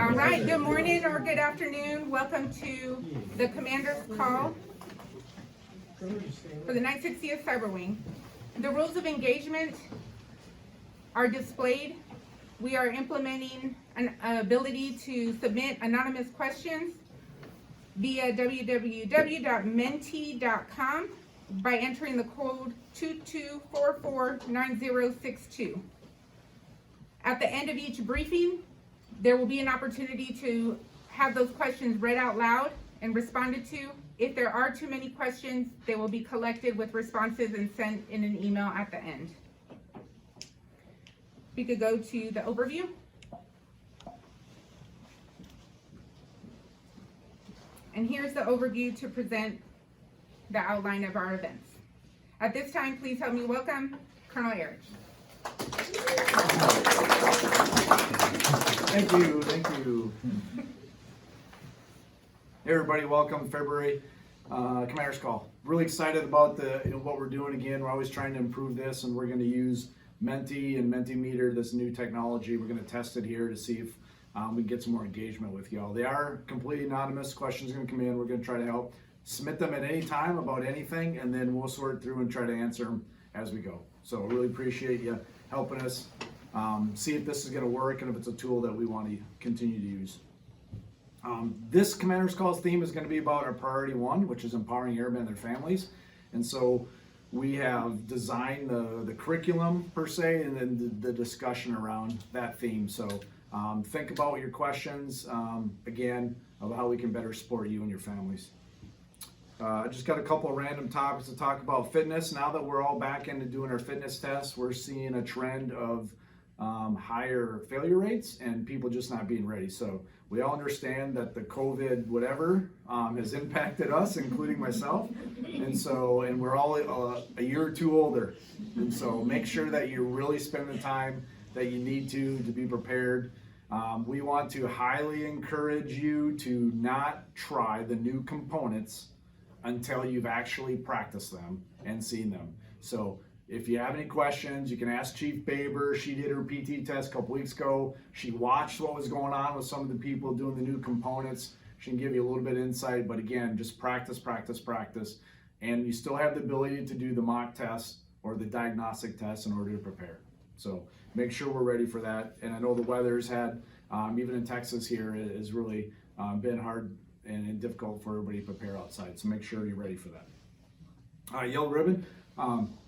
All right, good morning or good afternoon. Welcome to the Commander's Call for the 960th Cyber Wing. The rules of engagement are displayed. We are implementing an ability to submit anonymous questions via www.menti.com by entering the code 22449062. At the end of each briefing, there will be an opportunity to have those questions read out loud and responded to. If there are too many questions, they will be collected with responses and sent in an email at the end. We could go to the overview. And here's the overview to present the outline of our events. At this time, please help me welcome Colonel Erredge. Thank you. Hey everybody, welcome February Commander's Call. Really excited about what we're doing again. We're always trying to improve this, and we're going to use Menti and Mentimeter, this new technology. We're going to test it here to see if we can get some more engagement with y'all. They are completely anonymous. Questions are going to come in. We're going to try to help. Submit them at any time about anything, and then we'll sort through and try to answer them as we go. So really appreciate you helping us see if this is going to work and if it's a tool that we want to continue to use. This Commander's Calls theme is going to be about our priority one, which is empowering airmen and their families. And so we have designed the curriculum per se, and then the discussion around that theme. So think about your questions, again, of how we can better support you and your families. I just got a couple of random topics to talk about. Fitness. Now that we're all back into doing our fitness tests, we're seeing a trend of higher failure rates and people just not being ready. So we all understand that the COVID whatever has impacted us, including myself. And we're all a year or two older. And so make sure that you really spend the time that you need to be prepared. We want to highly encourage you to not try the new components until you've actually practiced them and seen them. So if you have any questions, you can ask Chief Baber. She did her PT test a couple weeks ago. She watched what was going on with some of the people doing the new components. She can give you a little bit of insight, but again, just practice. And you still have the ability to do the mock test or the diagnostic test in order to prepare. So make sure we're ready for that. And I know the weather's had, even in Texas here, it has really been hard and difficult for everybody to prepare outside. So make sure you're ready for that. Yellow Ribbon.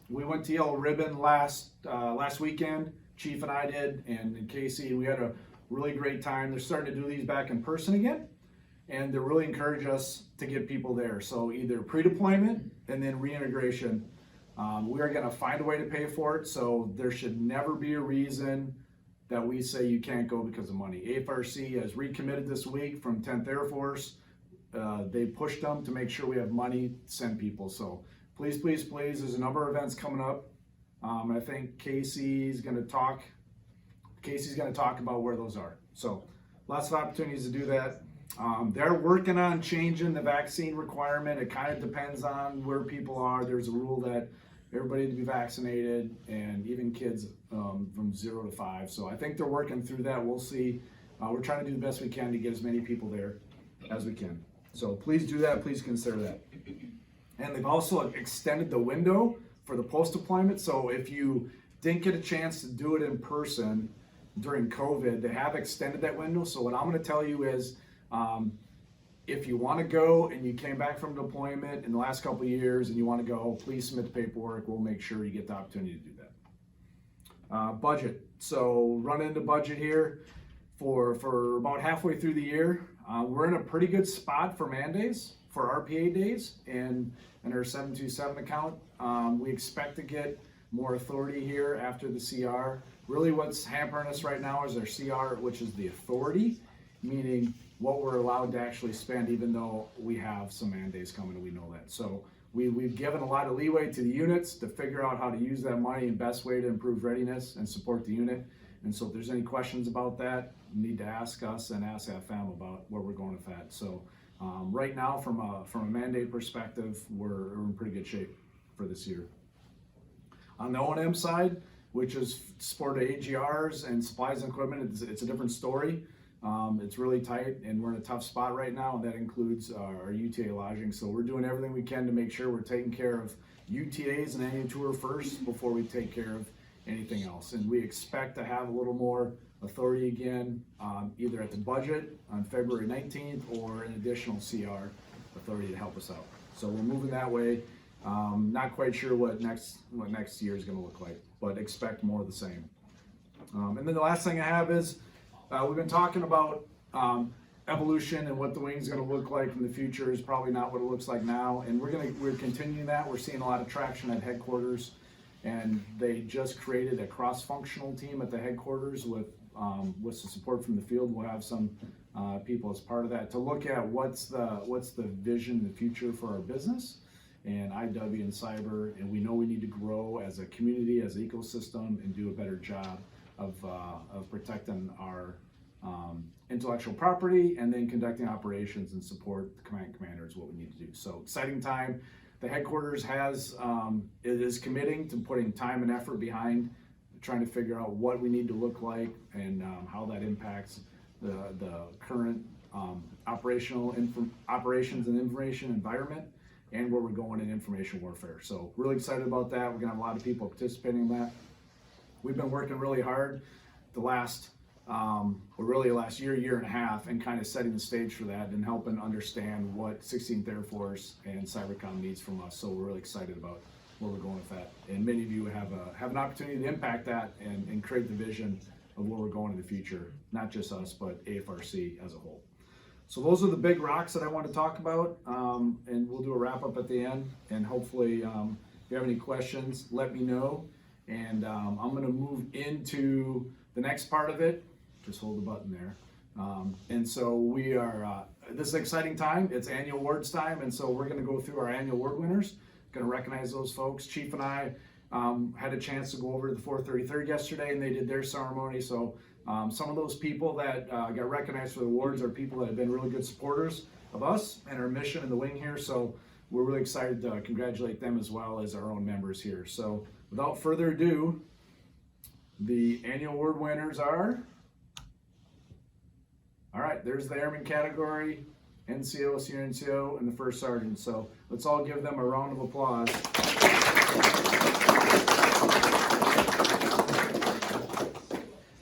We went to Yellow Ribbon last weekend. Chief and I did, and Casey. We had a really great time. They're starting to do these back in person again, and they really encourage us to get people there. So either pre-deployment and then reintegration. We are going to find a way to pay for it. So there should never be a reason that we say you can't go because of money. AFRC has recommitted this week from 10th Air Force. They pushed them to make sure we have money to send people. So please, there's a number of events coming up. I think Casey's going to talk about where those are. So lots of opportunities to do that. They're working on changing the vaccine requirement. It kind of depends on where people are. There's a rule that everybody to be vaccinated, and even kids from 0 to 5. So I think they're working through that. We'll see. We're trying to do the best we can to get as many people there as we can. So please do that. Please consider that. And they've also extended the window for the post-deployment. So if you didn't get a chance to do it in person during COVID, they have extended that window. So what I'm going to tell you is, if you want to go and you came back from deployment in the last couple of years and you want to go, please submit the paperwork. We'll make sure you get the opportunity to do that. Budget. So run into budget here for about halfway through the year. We're in a pretty good spot for man days, for RPA days, and our 727 account. We expect to get more authority here after the CR. Really what's hampering us right now is our CR, which is the authority, meaning what we're allowed to actually spend, even though we have some man days coming and we know that. So we've given a lot of leeway to the units to figure out how to use that money in best way to improve readiness and support the unit. And so if there's any questions about that, you need to ask us and ask AFM about where we're going with that. So right now, from a mandate perspective, we're in pretty good shape for this year. On the O&M side, which is support of AGRs and supplies and equipment, it's a different story. It's really tight, and we're in a tough spot right now, and that includes our UTA lodging. So we're doing everything we can to make sure we're taking care of UTAs and annual tour first before we take care of anything else. And we expect to have a little more authority again, either at the budget on February 19th or an additional CR authority to help us out. So we're moving that way. Not quite sure what next year is going to look like, but expect more of the same. And then the last thing I have is we've been talking about evolution and what the wing's going to look like in the future is probably not what it looks like now, and we're continuing that. We're seeing a lot of traction at headquarters, and they just created a cross-functional team at the headquarters with some support from the field. We'll have some people as part of that to look at what's the vision, the future for our business and IW and cyber, and we know we need to grow as a community, as an ecosystem, and do a better job of protecting our intellectual property, and then conducting operations and support the command commander is what we need to do. So exciting time. The headquarters it is committing to putting time and effort behind trying to figure out what we need to look like and how that impacts the current operations and information environment, and where we're going in information warfare. So really excited about that. We're gonna have a lot of people participating in that. We've been working really hard the last year and a half, and kind of setting the stage for that and helping understand what 16th Air Force and Cybercom needs from us. So we're really excited about where we're going with that. And many of you have an opportunity to impact that and create the vision of where we're going in the future, not just us, but AFRC as a whole. So those are the big rocks that I want to talk about, and we'll do a wrap up at the end. And hopefully, if you have any questions, let me know. And I'm going to move into the next part of it. Just hold the button there. And so we are, this is an exciting time. It's annual awards time. And so we're going to go through our annual award winners. Going to recognize those folks. Chief and I had a chance to go over to the 433rd yesterday, and they did their ceremony. So some of those people that got recognized for the awards are people that have been really good supporters of us and our mission in the wing here. So we're really excited to congratulate them as well as our own members here. So without further ado, the annual award winners are, all right, there's the Airmen category, NCO, Senior NCO, and the First Sergeant. So let's all give them a round of applause.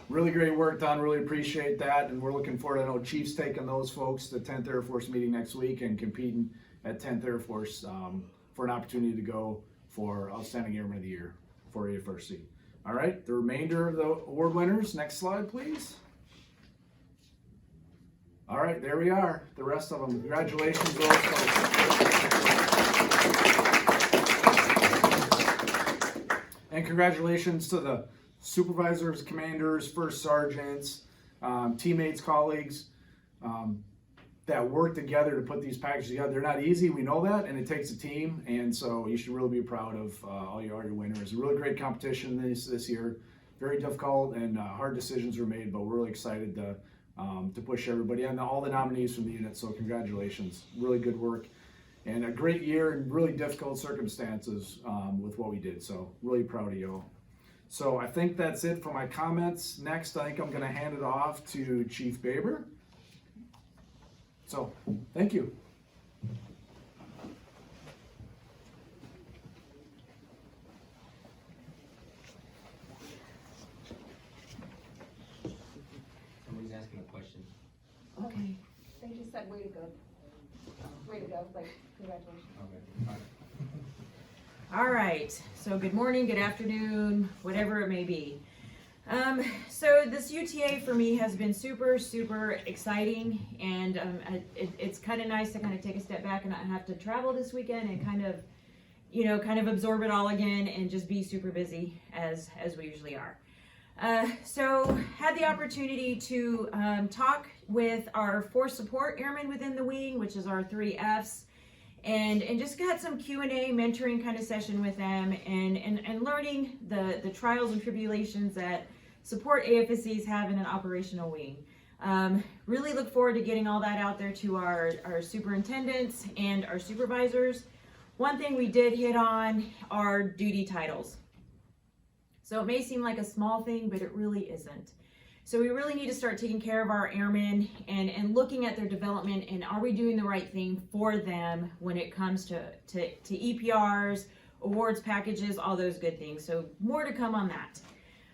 Really great work done, really appreciate that, and we're looking forward. I know Chief's taking those folks to 10th Air Force meeting next week and competing at 10th Air Force for an opportunity to go for Outstanding Airman of the Year for AFRC. All right, the remainder of the award winners, next slide please. All right, there we are, the rest of them. Congratulations to those folks. And congratulations to the supervisors, commanders, first sergeants, teammates, colleagues that work together to put these packages together. They're not easy, we know that, and it takes a team, and so you should really be proud of all your winners. A really great competition this year. Very difficult and hard decisions were made, but we're really excited to push everybody and all the nominees from the unit. So congratulations, really good work, and a great year in really difficult circumstances with what we did. So really proud of you all. So I think that's it for my comments. Next, I think I'm going to hand it off to Chief Baber. So, thank you. Somebody's asking a question. Okay. They just said, way to go. Way to go, like, congratulations. Okay. Fine. All right, so good morning, good afternoon, whatever it may be. So this UTA for me has been super, super exciting, and it's kind of nice to kind of take a step back and not have to travel this weekend and kind of absorb it all again and just be super busy as we usually are. So had the opportunity to talk with our force support airmen within the wing, which is our 3 Fs. And just got some Q&A mentoring kind of session with them and learning the trials and tribulations that support AFSCs have in an operational wing. Really look forward to getting all that out there to our superintendents and our supervisors. One thing we did hit on are duty titles. So it may seem like a small thing, but it really isn't. So we really need to start taking care of our airmen and looking at their development, and are we doing the right thing for them when it comes to EPRs, awards packages, all those good things. So more to come on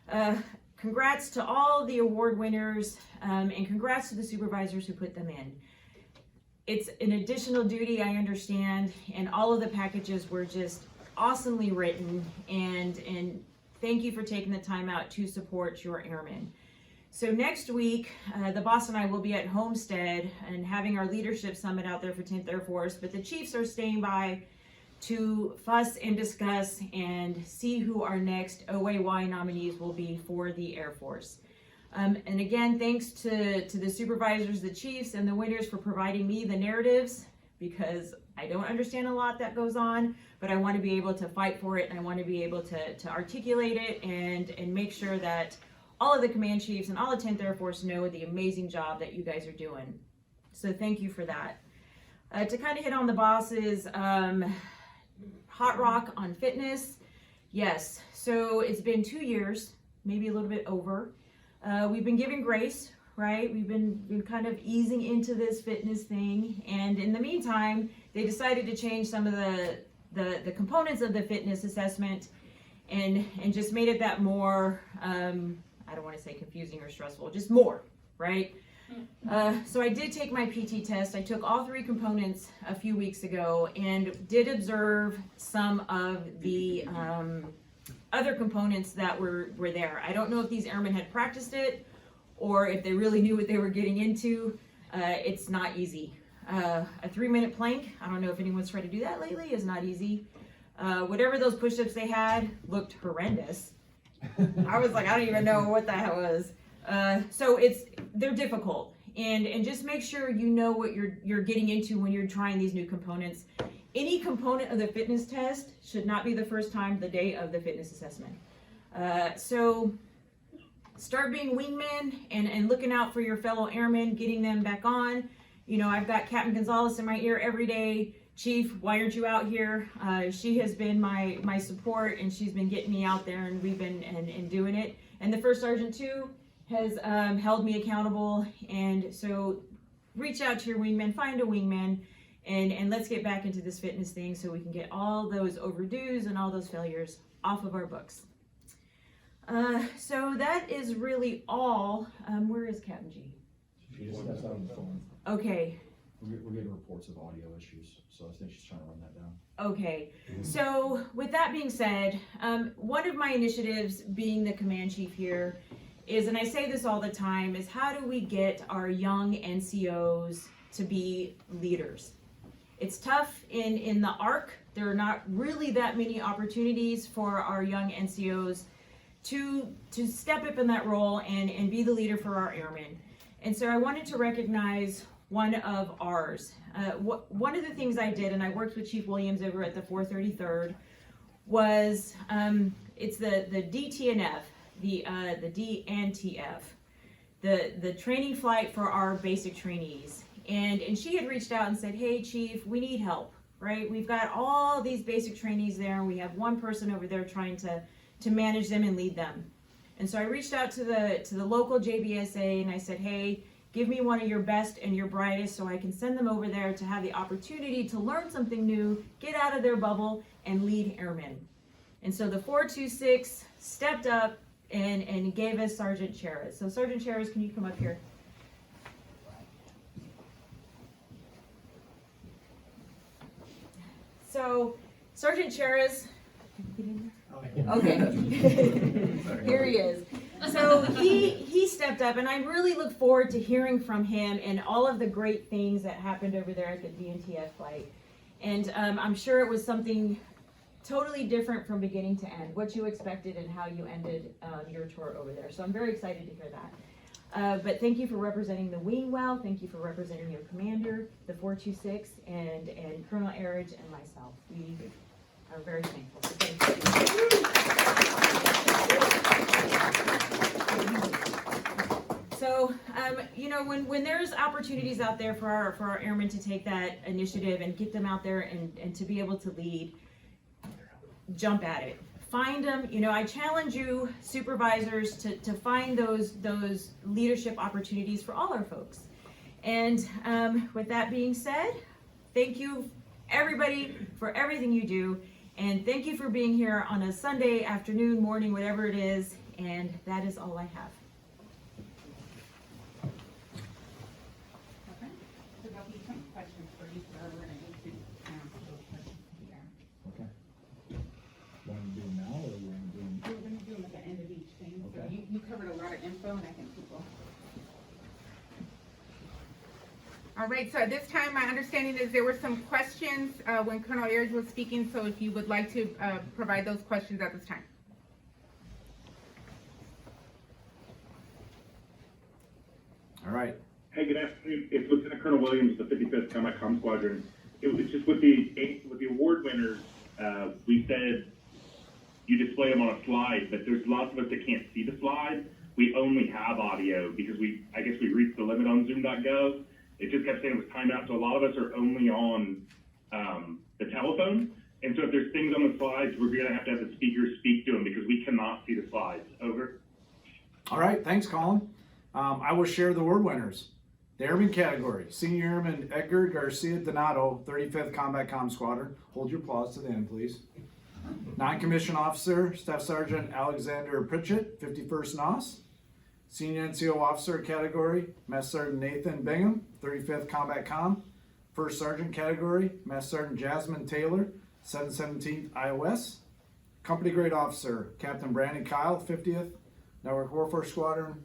that. Congrats to all the award winners, and congrats to the supervisors who put them in. It's an additional duty, I understand, and all of the packages were just awesomely written, and thank you for taking the time out to support your airmen. So next week, the boss and I will be at Homestead and having our leadership summit out there for 10th Air Force, but the chiefs are staying by to fuss and discuss and see who our next OAY nominees will be for the Air Force. And again, thanks to the supervisors, the chiefs, and the winners for providing me the narratives, because I don't understand a lot that goes on, but I want to be able to fight for it, and I want to be able to articulate it and make sure that all of the command chiefs and all of 10th Air Force know the amazing job that you guys are doing. So thank you for that. To kind of hit on the bosses, Hot Rock on fitness. Yes, so it's been 2 years, maybe a little bit over. We've been giving grace, right? We've been kind of easing into this fitness thing. And in the meantime, they decided to change some of the components of the fitness assessment and just made it that more, I don't want to say confusing or stressful, just more, right? So I did take my PT test. I took all 3 components a few weeks ago and did observe some of the other components that were there. I don't know if these airmen had practiced it or if they really knew what they were getting into. It's not easy. A 3-minute plank, I don't know if anyone's tried to do that lately, is not easy. Whatever those push-ups they had looked horrendous. I was like, I don't even know what that was. So they're difficult, and just make sure you know what you're getting into when you're trying these new components. Any component of the fitness test should not be the first time the day of the fitness assessment. So start being wingmen and looking out for your fellow airmen, getting them back on. You know, I've got Captain Gonzalez in my ear every day. Chief, why aren't you out here? She has been my support, and she's been getting me out there, and we've been and doing it. And the First Sergeant too has held me accountable. And so reach out to your wingman, find a wingman, and let's get back into this fitness thing so we can get all those overdues and all those failures off of our books. So that is really all. Where is Captain G? She just stepped out on the phone. Okay. We're getting reports of audio issues, so I think she's trying to run that down. Okay, so with that being said, one of my initiatives being the command chief here is, and I say this all the time, is how do we get our young NCOs to be leaders? It's tough in the ARC. There are not really that many opportunities for our young NCOs to step up in that role and be the leader for our airmen. And so I wanted to recognize one of ours. One of the things I did, and I worked with Chief Williams over at the 433rd, was it's the DTNF, the DNTF, the training flight for our basic trainees. And she had reached out and said, hey Chief, we need help, right? We've got all these basic trainees there, and we have one person over there trying to manage them and lead them. And so I reached out to the local JBSA, and I said, hey, give me one of your best and your brightest so I can send them over there to have the opportunity to learn something new, get out of their bubble, and lead airmen. And so the 426 stepped up and gave us Sergeant Cheras. So Sergeant Cheras, can you come up here? So Sergeant Cheras, okay, here he is. So he stepped up, and I really look forward to hearing from him and all of the great things that happened over there at the DNTF flight. And I'm sure it was something totally different from beginning to end, what you expected and how you ended your tour over there. So I'm very excited to hear that. But thank you for representing the wing well. Thank you for representing your commander, the 426, and Colonel Erredge and myself. We are very thankful. So thank you. So, you know, when there's opportunities out there for our airmen to take that initiative and get them out there and to be able to lead, jump at it. find them. You know, I challenge you supervisors to find those leadership opportunities for all our folks. And with that being said, thank you everybody for everything you do, and thank you for being here on a Sunday afternoon, morning, whatever it is, and that is all I have. Okay. So there'll be some questions for you, sir. We're gonna need to answer those questions here. Okay. Want to do them now, or you want to do them? We're gonna do them at the end of each thing. So Okay. you covered a lot of info, and I think people. All right, so at this time, my understanding is there were some questions when Colonel Erredge was speaking, so if you would like to provide those questions at this time. All right. Hey, good afternoon. It's Lieutenant Colonel Williams, the 55th Combat Comm Squadron. It was just with the award winners, we said you display them on a slide, but there's lots of us that can't see the slide. We only have audio because I guess we reached the limit on Zoom.gov. It just kept saying it was timed out, so a lot of us are only on the telephone. And so if there's things on the slides, we're gonna have the speakers speak to them because we cannot see the slides. Over. All right, thanks, Colin. I will share the award winners. The Airman category, Senior Airman Edgar Garcia Donato, 35th Combat Comm Squadron. Hold your applause to the end, please. Non-commissioned officer, Staff Sergeant Alexander Pritchett, 51st NOS. Senior NCO officer category, Master Sergeant Nathan Bingham, 35th Combat Comm. First Sergeant category, Master Sergeant Jasmine Taylor, 717th IOS. Company grade officer, Captain Brandon Kyle, 50th Network Warfare Squadron.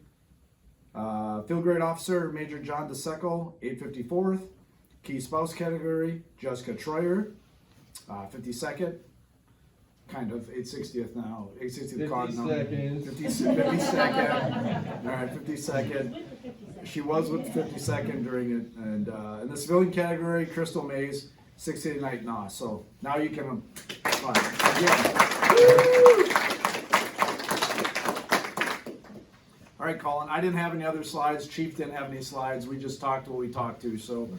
Field grade officer, Major John DeSecco, 854th. Key spouse category, Jessica Troyer, 52nd. Kind of 860th now. 860th card number. 52nd. All right, 52nd. She was with the 52nd during it, and in the civilian category, Crystal Mays, 689th NOS. So now you can All right, Colin. I didn't have any other slides. Chief didn't have any slides. We just talked what we talked to. So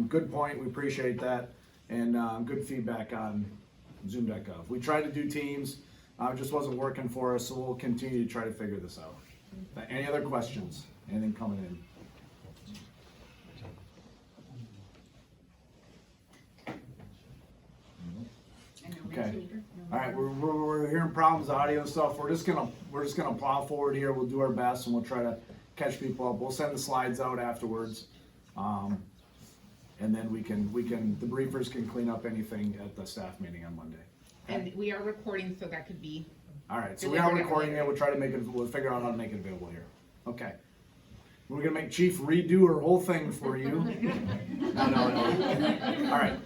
good point. We appreciate that, and good feedback on Zoom.gov. We tried to do Teams, it just wasn't working for us, so we'll continue to try to figure this out. Any other questions? Anything coming in? Okay. All right, we're hearing problems, audio and stuff. We're just gonna plow forward here. We'll do our best, and we'll try to catch people up. We'll send the slides out afterwards. And then the briefers can clean up anything at the staff meeting on Monday. And we are recording, so that could be. All right, so we are recording it. We'll try to we'll figure out how to make it available here. Okay. We're gonna make Chief redo her whole thing for you. No. All right.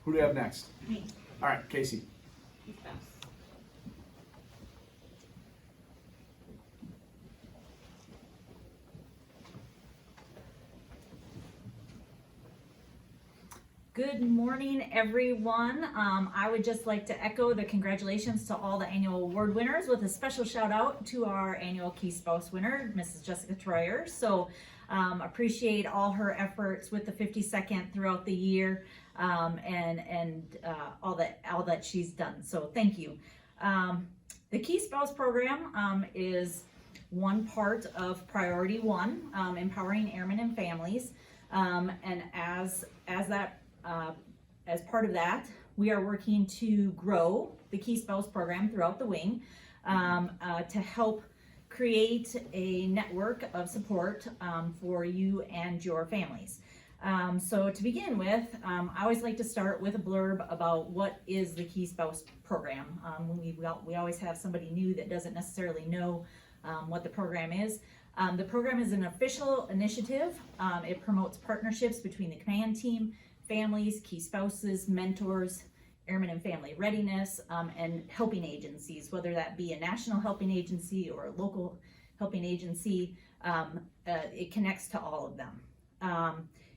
Who do we have next? Me. All right, Casey. Good morning, everyone. I would just like to echo the congratulations to all the annual award winners with a special shout out to our annual Key Spouse winner, Mrs. Jessica Troyer. So appreciate all her efforts with the 52nd throughout the year and all that she's done. So thank you. The Key Spouse program is one part of Priority 1, empowering airmen and families. And as part of that, we are working to grow the Key Spouse program throughout the wing to help create a network of support for you and your families. So to begin with, I always like to start with a blurb about what is the Key Spouse program. We always have somebody new that doesn't necessarily know what the program is. The program is an official initiative. It promotes partnerships between the command team, families, key spouses, mentors, airmen and family readiness, and helping agencies, whether that be a national helping agency or a local helping agency. It connects to all of them.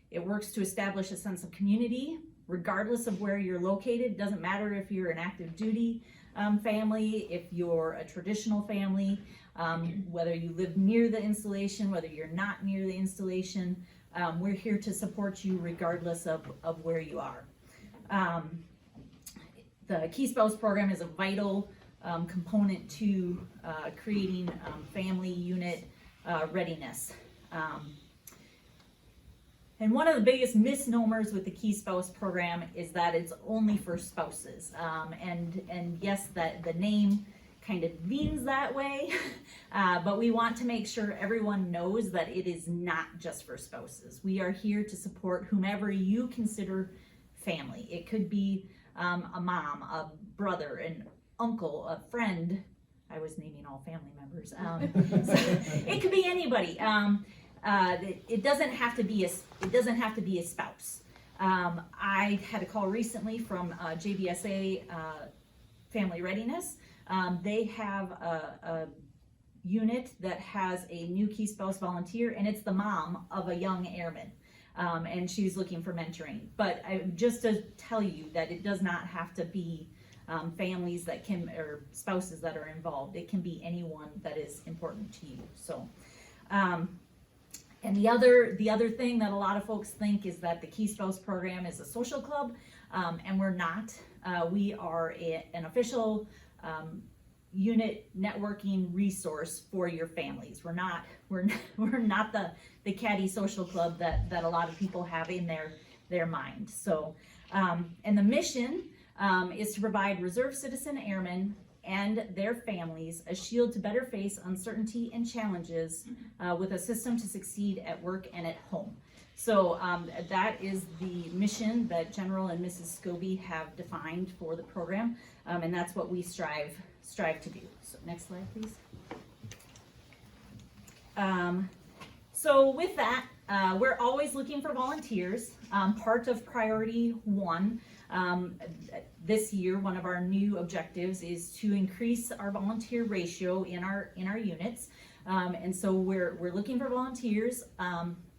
It works to establish a sense of community, regardless of where you're located. It doesn't matter if you're an active duty family, if you're a traditional family, whether you live near the installation, whether you're not near the installation. We're here to support you regardless of where you are. The Key Spouse program is a vital component to creating family unit readiness. And one of the biggest misnomers with the Key Spouse program is that it's only for spouses. And yes, that the name kind of leans that way, but we want to make sure everyone knows that it is not just for spouses. We are here to support whomever you consider family. It could be a mom, a brother, an uncle, a friend. I was naming all family members. So it could be anybody. It doesn't have to be a spouse. I had a call recently from JBSA Family Readiness. They have a unit that has a new Key Spouse volunteer, and it's the mom of a young airman, and she's looking for mentoring. But just to tell you that it does not have to be families that can, or spouses that are involved. It can be anyone that is important to you. So. And the other thing that a lot of folks think is that the Key Spouse program is a social club, and we're not. We are an official unit networking resource for your families. We're not the catty social club that a lot of people have in their mind. So, and the mission is to provide reserve citizen airmen and their families a shield to better face uncertainty and challenges with a system to succeed at work and at home. So that is the mission that General and Mrs. Scobie have defined for the program, and that's what we strive to do. So next slide, please. So with that, we're always looking for volunteers. Part of priority 1 this year, one of our new objectives is to increase our volunteer ratio in our units, and so we're looking for volunteers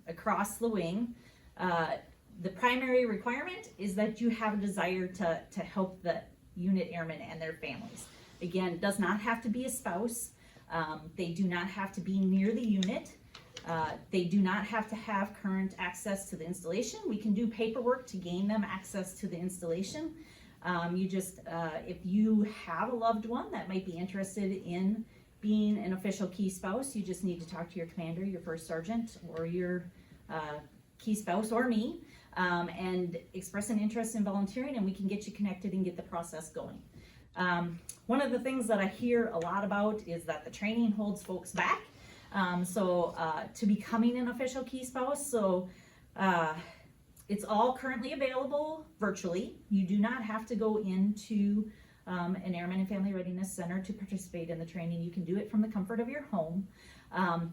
across the wing. The primary requirement is that you have a desire to help the unit airmen and their families. Again, it does not have to be a spouse. They do not have to be near the unit. They do not have to have current access to the installation. We can do paperwork to gain them access to the installation. You just, if you have a loved one that might be interested in being an official Key Spouse, you just need to talk to your commander, your first sergeant, or your Key Spouse, or me, and express an interest in volunteering, and we can get you connected and get the process going. One of the things that I hear a lot about is that the training holds folks back. To becoming an official Key Spouse, so it's all currently available virtually. You do not have to go into an Airmen and Family Readiness Center to participate in the training. You can do it from the comfort of your home.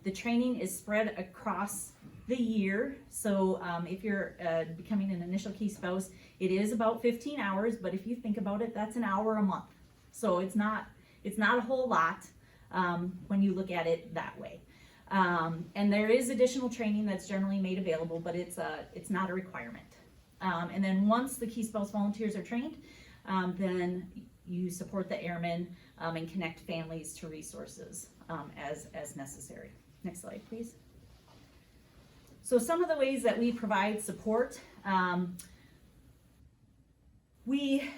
The training is spread across the year, so if you're becoming an initial Key Spouse, it is about 15 hours, but if you think about it, that's an hour a month. So it's not a whole lot when you look at it that way. And there is additional training that's generally made available, but it's not a requirement. And then once the Key Spouse volunteers are trained, then you support the airmen and connect families to resources as necessary. Next slide, please. So some of the ways that we provide support, we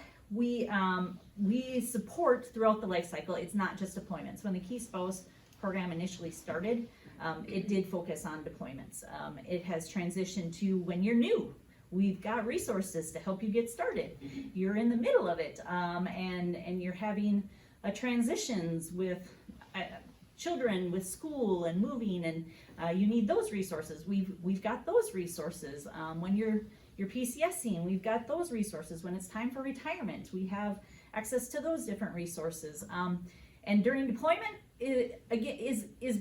support throughout the life cycle. It's not just deployments. When the Key Spouse program initially started, it did focus on deployments. It has transitioned to when you're new, we've got resources to help you get started. You're in the middle of it, and you're having transitions with children, with school and moving, and you need those resources. We've got those resources. When you're PCSing, we've got those resources. When it's time for retirement, we have access to those different resources. And during deployment, it again is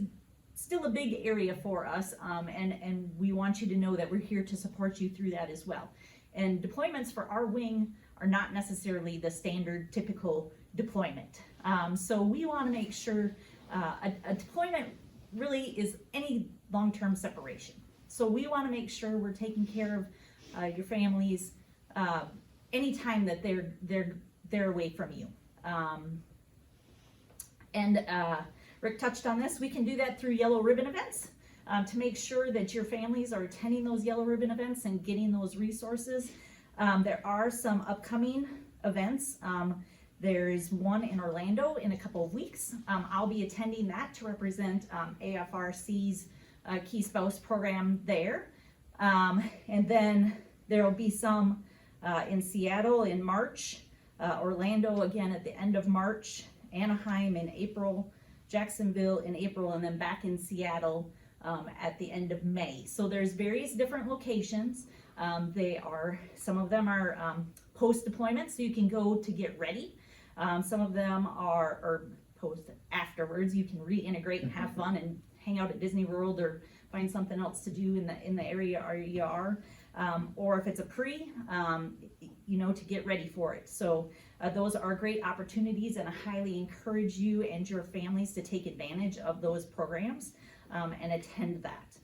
still a big area for us, and we want you to know that we're here to support you through that as well. And deployments for our wing are not necessarily the standard typical deployment. So we want to make sure a deployment really is any long-term separation. So we want to make sure we're taking care of your families anytime that they're away from you. Rick touched on this. We can do that through yellow ribbon events to make sure that your families are attending those yellow ribbon events and getting those resources. There are some upcoming events There's one in Orlando in a couple of weeks. I'll be attending that to represent AFRC's Key Spouse program there. And then there will be some in Seattle in March, Orlando again at the end of March, Anaheim in April, Jacksonville in April, and then back in Seattle at the end of May. So there's various different locations. Some of them are post-deployment, so you can go to get ready. Some of them are post afterwards. You can reintegrate and have fun and hang out at Disney World or find something else to do in the area you are. Or if it's a pre, to get ready for it. So those are great opportunities, and I highly encourage you and your families to take advantage of those programs and attend that.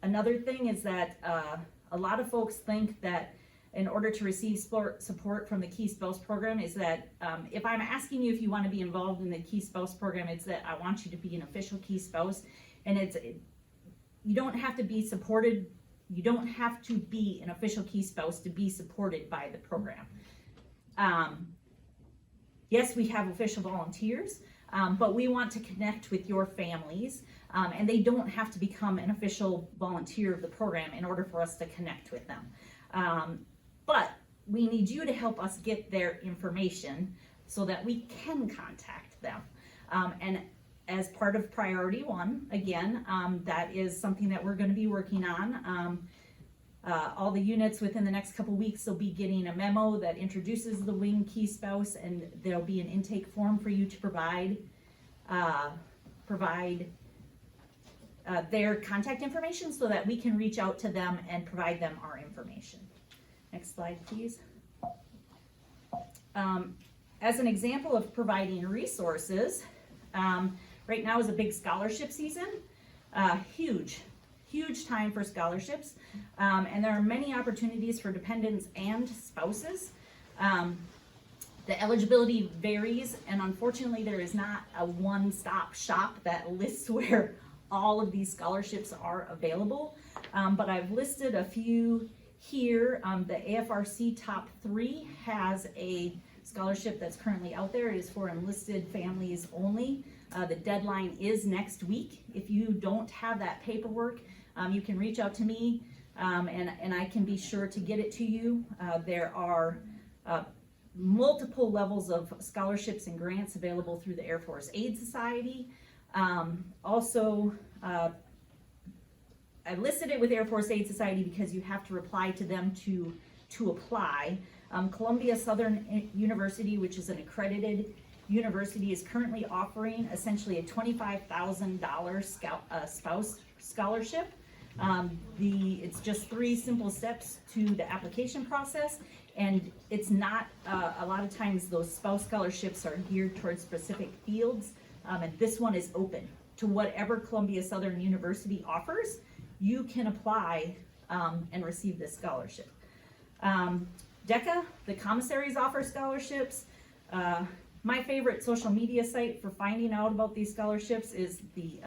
Another thing is that a lot of folks think that in order to receive support from the Key Spouse program is that if I'm asking you if you want to be involved in the Key Spouse program, it's that I want you to be an official Key Spouse, and you don't have to be supported. You don't have to be an official Key Spouse to be supported by the program. Yes, we have official volunteers, but we want to connect with your families, and they don't have to become an official volunteer of the program in order for us to connect with them. But we need you to help us get their information so that we can contact them. And as part of Priority 1, again, that is something that we're going to be working on. All the units within the next couple weeks will be getting a memo that introduces the Wing Key Spouse, and there'll be an intake form for you to provide their contact information so that we can reach out to them and provide them our information. Next slide, please. As an example of providing resources, right now is a big scholarship season, huge time for scholarships, and there are many opportunities for dependents and spouses. The eligibility varies, and unfortunately there is not a one-stop shop that lists where all of these scholarships are available, but I've listed a few here. The AFRC Top 3 has a scholarship that's currently out there. It is for enlisted families only. The deadline is next week. If you don't have that paperwork, you can reach out to me, and I can be sure to get it to you. There are multiple levels of scholarships and grants available through the Air Force Aid Society. Also, I listed it with Air Force Aid Society because you have to reply to them to apply. Columbia Southern University, which is an accredited university, is currently offering essentially a $25,000 spouse scholarship. It's just 3 simple steps to the application process, and it's not, a lot of times those spouse scholarships are geared towards specific fields, and this one is open to whatever Columbia Southern University offers. You can apply and receive this scholarship. DECA, the commissaries offer scholarships. My favorite social media site for finding out about these scholarships is the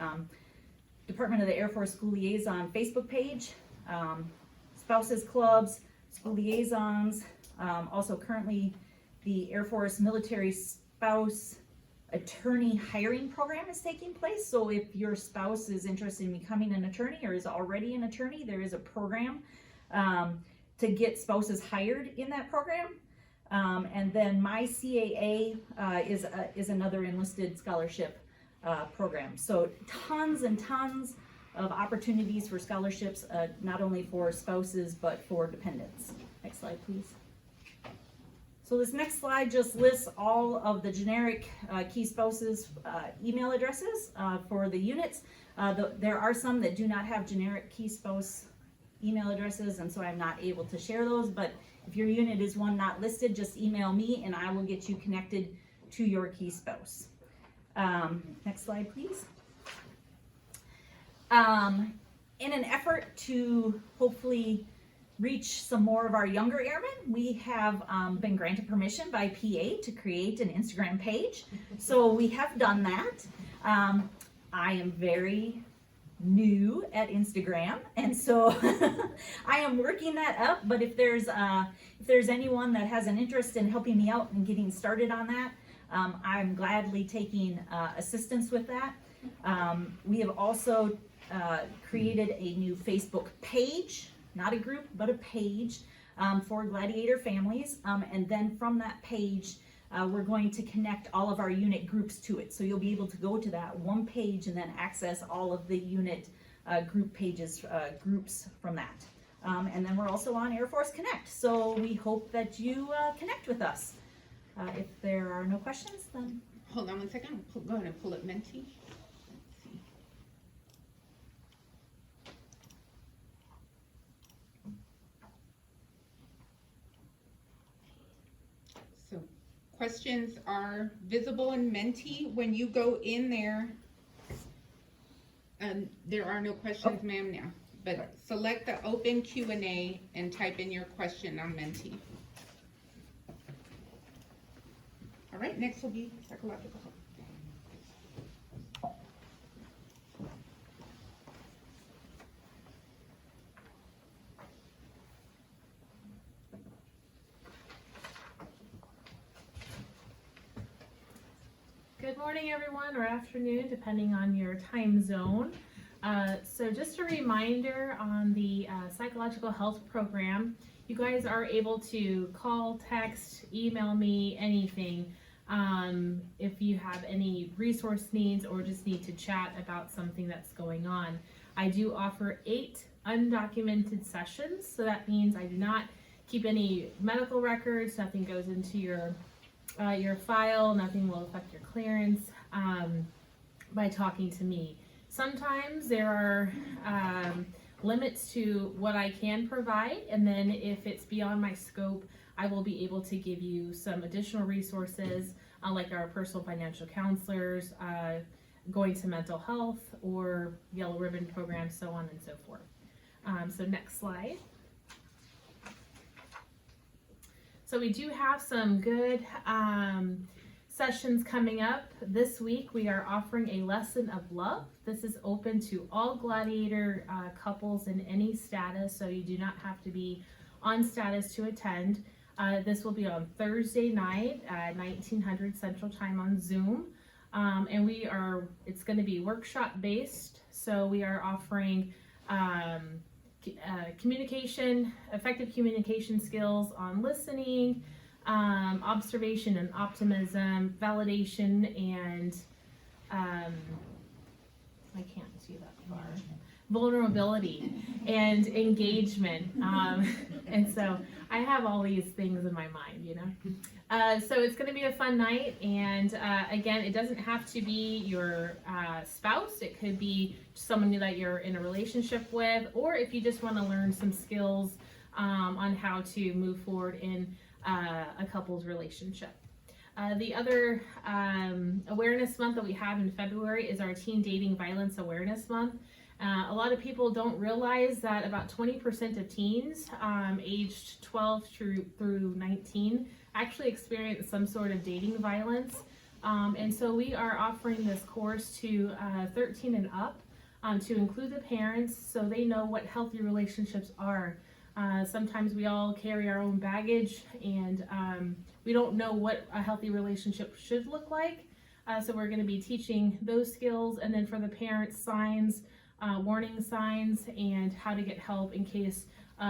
Department of the Air Force School Liaison Facebook page, spouses clubs, school liaisons. Also currently the Air Force Military Spouse Attorney Hiring Program is taking place. So if your spouse is interested in becoming an attorney or is already an attorney, there is a program to get spouses hired in that program. And then My CAA is another enlisted scholarship program. So tons and tons of opportunities for scholarships, not only for spouses, but for dependents. Next slide, please. So this next slide just lists all of the generic Key Spouses email addresses for the units. There are some that do not have generic Key Spouse email addresses, and so I'm not able to share those, but if your unit is one not listed, just email me and I will get you connected to your Key Spouse. Next slide, please. In an effort to hopefully reach some more of our younger airmen, we have been granted permission by PA to create an Instagram page. So we have done that. I am very new at Instagram, and so I am working that up. But if there's anyone that has an interest in helping me out and getting started on that, I'm gladly taking assistance with that. We have also created a new Facebook page, not a group, but a page for Gladiator families. And then from that page, we're going to connect all of our unit groups to it. So you'll be able to go to that one page and then access all of the unit group pages, groups from that. And then we're also on Air Force Connect. So we hope that you connect with us. If there are no questions, then. Hold on one second. Go ahead and pull up Menti. So questions are visible in Menti. When you go in there, there are no questions, ma'am, now. But select the open Q&A and type in your question on Menti. All right, next will be psychological health. Good morning, everyone, or afternoon, depending on your time zone. So just a reminder on the psychological health program, you guys are able to call, text, email me, anything. If you have any resource needs or just need to chat about something that's going on. I do offer 8 undocumented sessions, so that means I do not keep any medical records, nothing goes into your file, nothing will affect your clearance by talking to me. Sometimes there are limits to what I can provide, and then if it's beyond my scope, I will be able to give you some additional resources like our personal financial counselors, going to mental health or yellow ribbon programs, so on and so forth. So next slide. So we do have some good sessions coming up. This week we are offering a lesson of love. This is open to all Gladiator couples in any status, so you do not have to be on status to attend. This will be on Thursday night at 1900 Central Time on Zoom. And it's going to be workshop based, so we are offering effective communication skills on listening, observation and optimism, validation, and I can't see that far. Vulnerability and engagement. And so I have all these things in my mind, you know. So it's going to be a fun night, and again, it doesn't have to be your spouse. It could be someone that you're in a relationship with, or if you just want to learn some skills on how to move forward in a couple's relationship. The other awareness month that we have in February is our Teen Dating Violence Awareness Month. A lot of people don't realize that about 20% of teens aged 12 through 19 actually experience some sort of dating violence. And so we are offering this course to 13 and up to include the parents so they know what healthy relationships are. Sometimes we all carry our own baggage, and we don't know what a healthy relationship should look like. So we're going to be teaching those skills, and then for the parents, signs, warning signs, and how to get help in case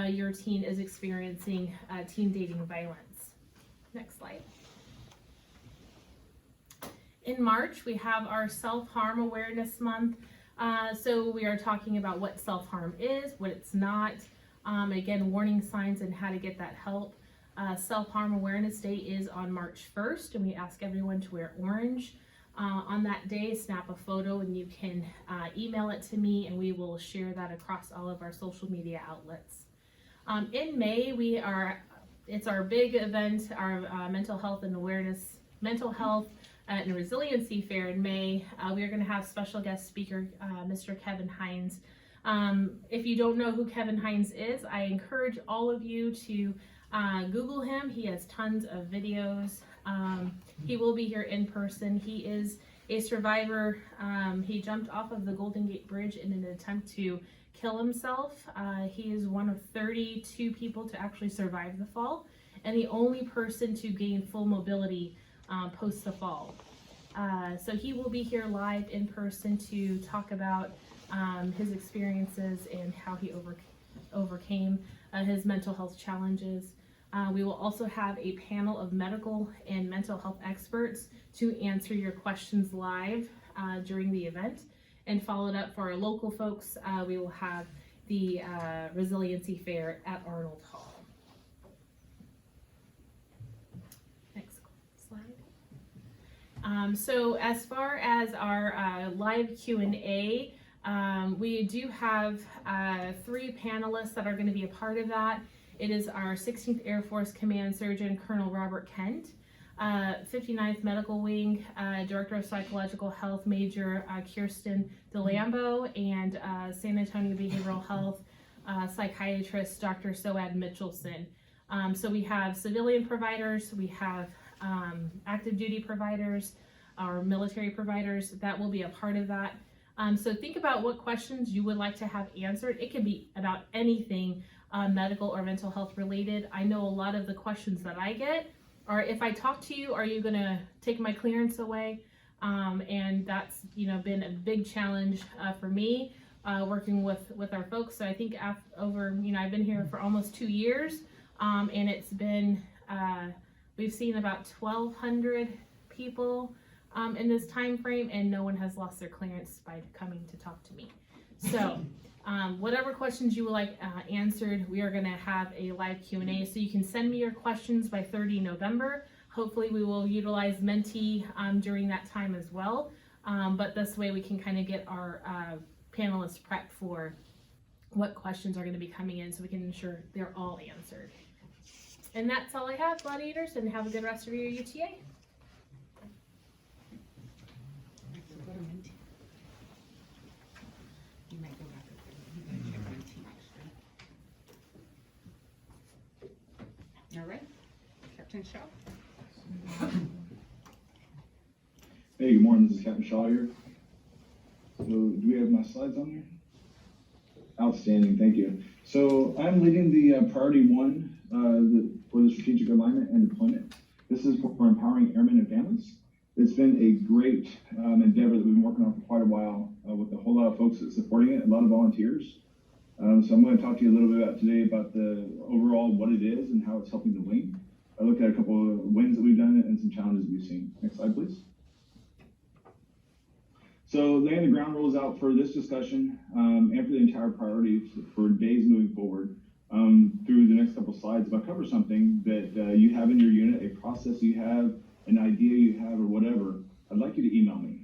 your teen is experiencing teen dating violence. Next slide. In March, we have our Self-Harm Awareness Month. So we are talking about what self-harm is, what it's not, again, warning signs and how to get that help. Self-Harm Awareness Day is on March 1st, and we ask everyone to wear orange. On that day, snap a photo and you can email it to me, and we will share that across all of our social media outlets. In May, it's our big event, our mental health and resiliency fair in May. We are going to have special guest speaker, Mr. Kevin Hines. If you don't know who Kevin Hines is, I encourage all of you to Google him. He has tons of videos. He will be here in person. He is a survivor. He jumped off of the Golden Gate Bridge in an attempt to kill himself. He is one of 32 people to actually survive the fall, and the only person to gain full mobility post the fall. So he will be here live in person to talk about his experiences and how he overcame his mental health challenges. We will also have a panel of medical and mental health experts to answer your questions live during the event. And followed up for our local folks, we will have the Resiliency Fair at Arnold Hall. Next slide. So as far as our live Q&A, we do have 3 panelists that are going to be a part of that. It is our 16th Air Force Command Surgeon, Colonel Robert Kent, 59th Medical Wing, Director of Psychological Health, Major Kirsten DeLambo, and San Antonio Behavioral Health Psychiatrist, Dr. Soad Mitchelson. So we have civilian providers, we have active duty providers, our military providers that will be a part of that. So think about what questions you would like to have answered. It can be about anything medical or mental health related. I know a lot of the questions that I get are, if I talk to you, are you gonna take my clearance away? And that's been a big challenge for me working with our folks. So I think I've been here for almost 2 years, and it's been we've seen about 1,200 people in this time frame, and no one has lost their clearance by coming to talk to me. So whatever questions you would like answered, we are going to have a live Q&A. So you can send me your questions by 30 November. Hopefully we will utilize Menti during that time as well. But this way we can kind of get our panelists prepped for what questions are going to be coming in, so we can ensure they're all answered. And that's all I have, gladiators, and have a good rest of your UTA. All right, Captain Shaw. Hey, good morning, this is Captain Shaw here. So, do we have my slides on here? Outstanding, thank you. So, I'm leading the Priority 1 for the Strategic Alignment and Deployment. This is for empowering airmen and families. It's been a great endeavor that we've been working on for quite a while with a whole lot of folks that's supporting it, a lot of volunteers. So I'm going to talk to you a little bit about today about the overall what it is and how it's helping the wing. I looked at a couple of wins that we've done and some challenges we've seen. Next slide, please. So laying the ground rules out for this discussion and for the entire priority for days moving forward. Through the next couple slides, if I cover something that you have in your unit, a process you have, an idea you have, or whatever, I'd like you to email me.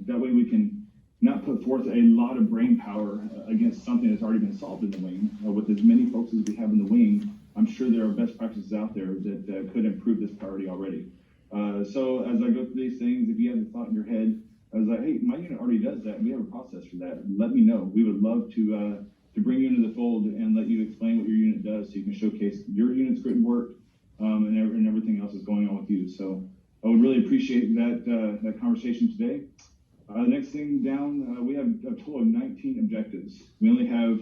That way we can not put forth a lot of brain power against something that's already been solved in the wing. With as many folks as we have in the wing, I'm sure there are best practices out there that could improve this priority already. So as I go through these things, if you have a thought in your head, I was like, hey, my unit already does that, and we have a process for that. Let me know. We would love to bring you into the fold and let you explain what your unit does, so you can showcase your unit's great work and everything else that's going on with you. So I would really appreciate that conversation today. The next thing down, we have a total of 19 objectives. We only have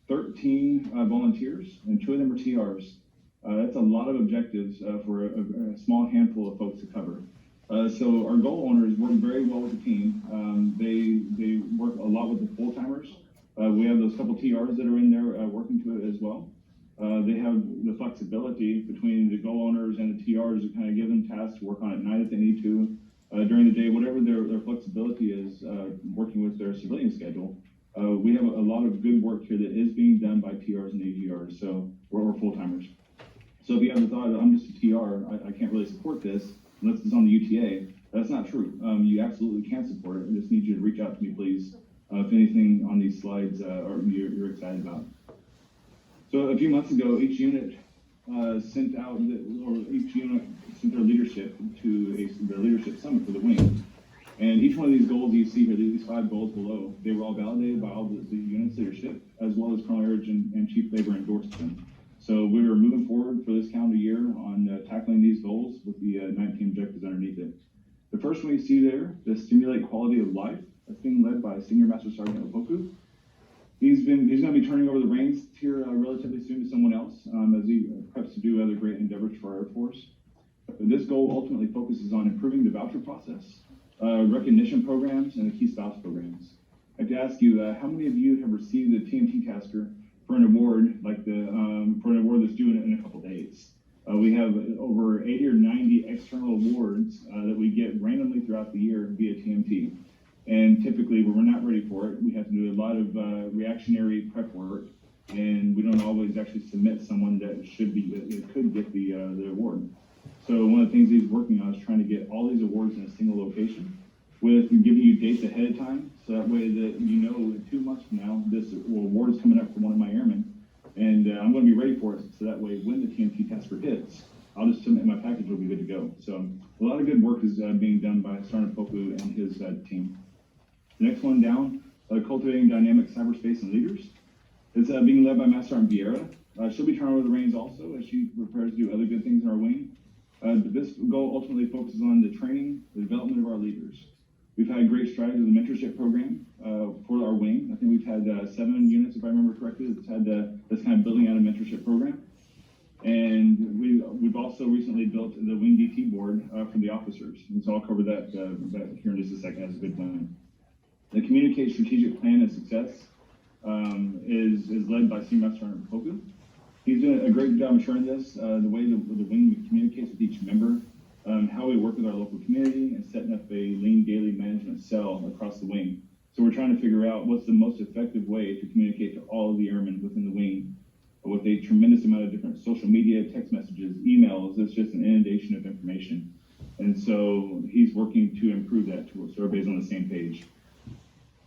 13 volunteers, and 2 of them are TRs. That's a lot of objectives for a small handful of folks to cover. So our goal owners work very well with the team. They work a lot with the full-timers. We have those couple TRs that are in there working to it as well. They have the flexibility between the goal owners and the TRs to kind of give them tasks to work on at night if they need to. During the day, whatever their flexibility is, working with their civilian schedule. We have a lot of good work here that is being done by TRs and AGRs, so we're full-timers. So if you have the thought that I'm just a TR, I can't really support this unless it's on the UTA, that's not true. You absolutely can support it. I just need you to reach out to me, please, if anything on these slides you're excited about. So a few months ago, each unit sent their leadership to the leadership summit for the wing. And each one of these goals you see here, these 5 goals below, they were all validated by all the unit's leadership, as well as Colonel Erredge and Chief Labor endorsed them. So we were moving forward for this calendar year on tackling these goals with the 19 objectives underneath it. The first one you see there, the Stimulate Quality of Life, that's being led by Senior Master Sergeant Opoku. He's going to be turning over the reins here relatively soon to someone else as he preps to do other great endeavors for our Air Force. This goal ultimately focuses on improving the voucher process, recognition programs, and the key spouse programs. I'd like to ask you, how many of you have received the TMT tasker for an award like for an award that's due in a couple days? We have over 80 or 90 external awards that we get randomly throughout the year via TMT. And typically, when we're not ready for it, we have to do a lot of reactionary prep work, and we don't always actually submit someone that could get the award. So one of the things he's working on is trying to get all these awards in a single location, with giving you dates ahead of time, so that way that you know in 2 months from now, this award is coming up for one of my airmen, and I'm going to be ready for it, so that way when the TMT tasker hits, I'll just submit my package, will be good to go. So a lot of good work is being done by Sergeant Poku and his team. The next one down, Cultivating Dynamic Cyberspace and Leaders, is being led by Master Sergeant Vieira. She'll be turning over the reins also as she prepares to do other good things in our wing. This goal ultimately focuses on the training, the development of our leaders. We've had great strides with the mentorship program for our wing. I think we've had 7 units, if I remember correctly, that's kind of building out a mentorship program. And we've also recently built the Wing DT board for the officers. And so I'll cover that here in just a second as a good plan. The Communicate Strategic Plan and Success is led by Senior Master Sergeant Poku. He's doing a great job ensuring this, the way the wing communicates with each member, how we work with our local community, and setting up a lean daily management cell across the wing. So we're trying to figure out what's the most effective way to communicate to all of the airmen within the wing with a tremendous amount of different social media, text messages, emails. It's just an inundation of information. And so he's working to improve that tool so everybody's on the same page.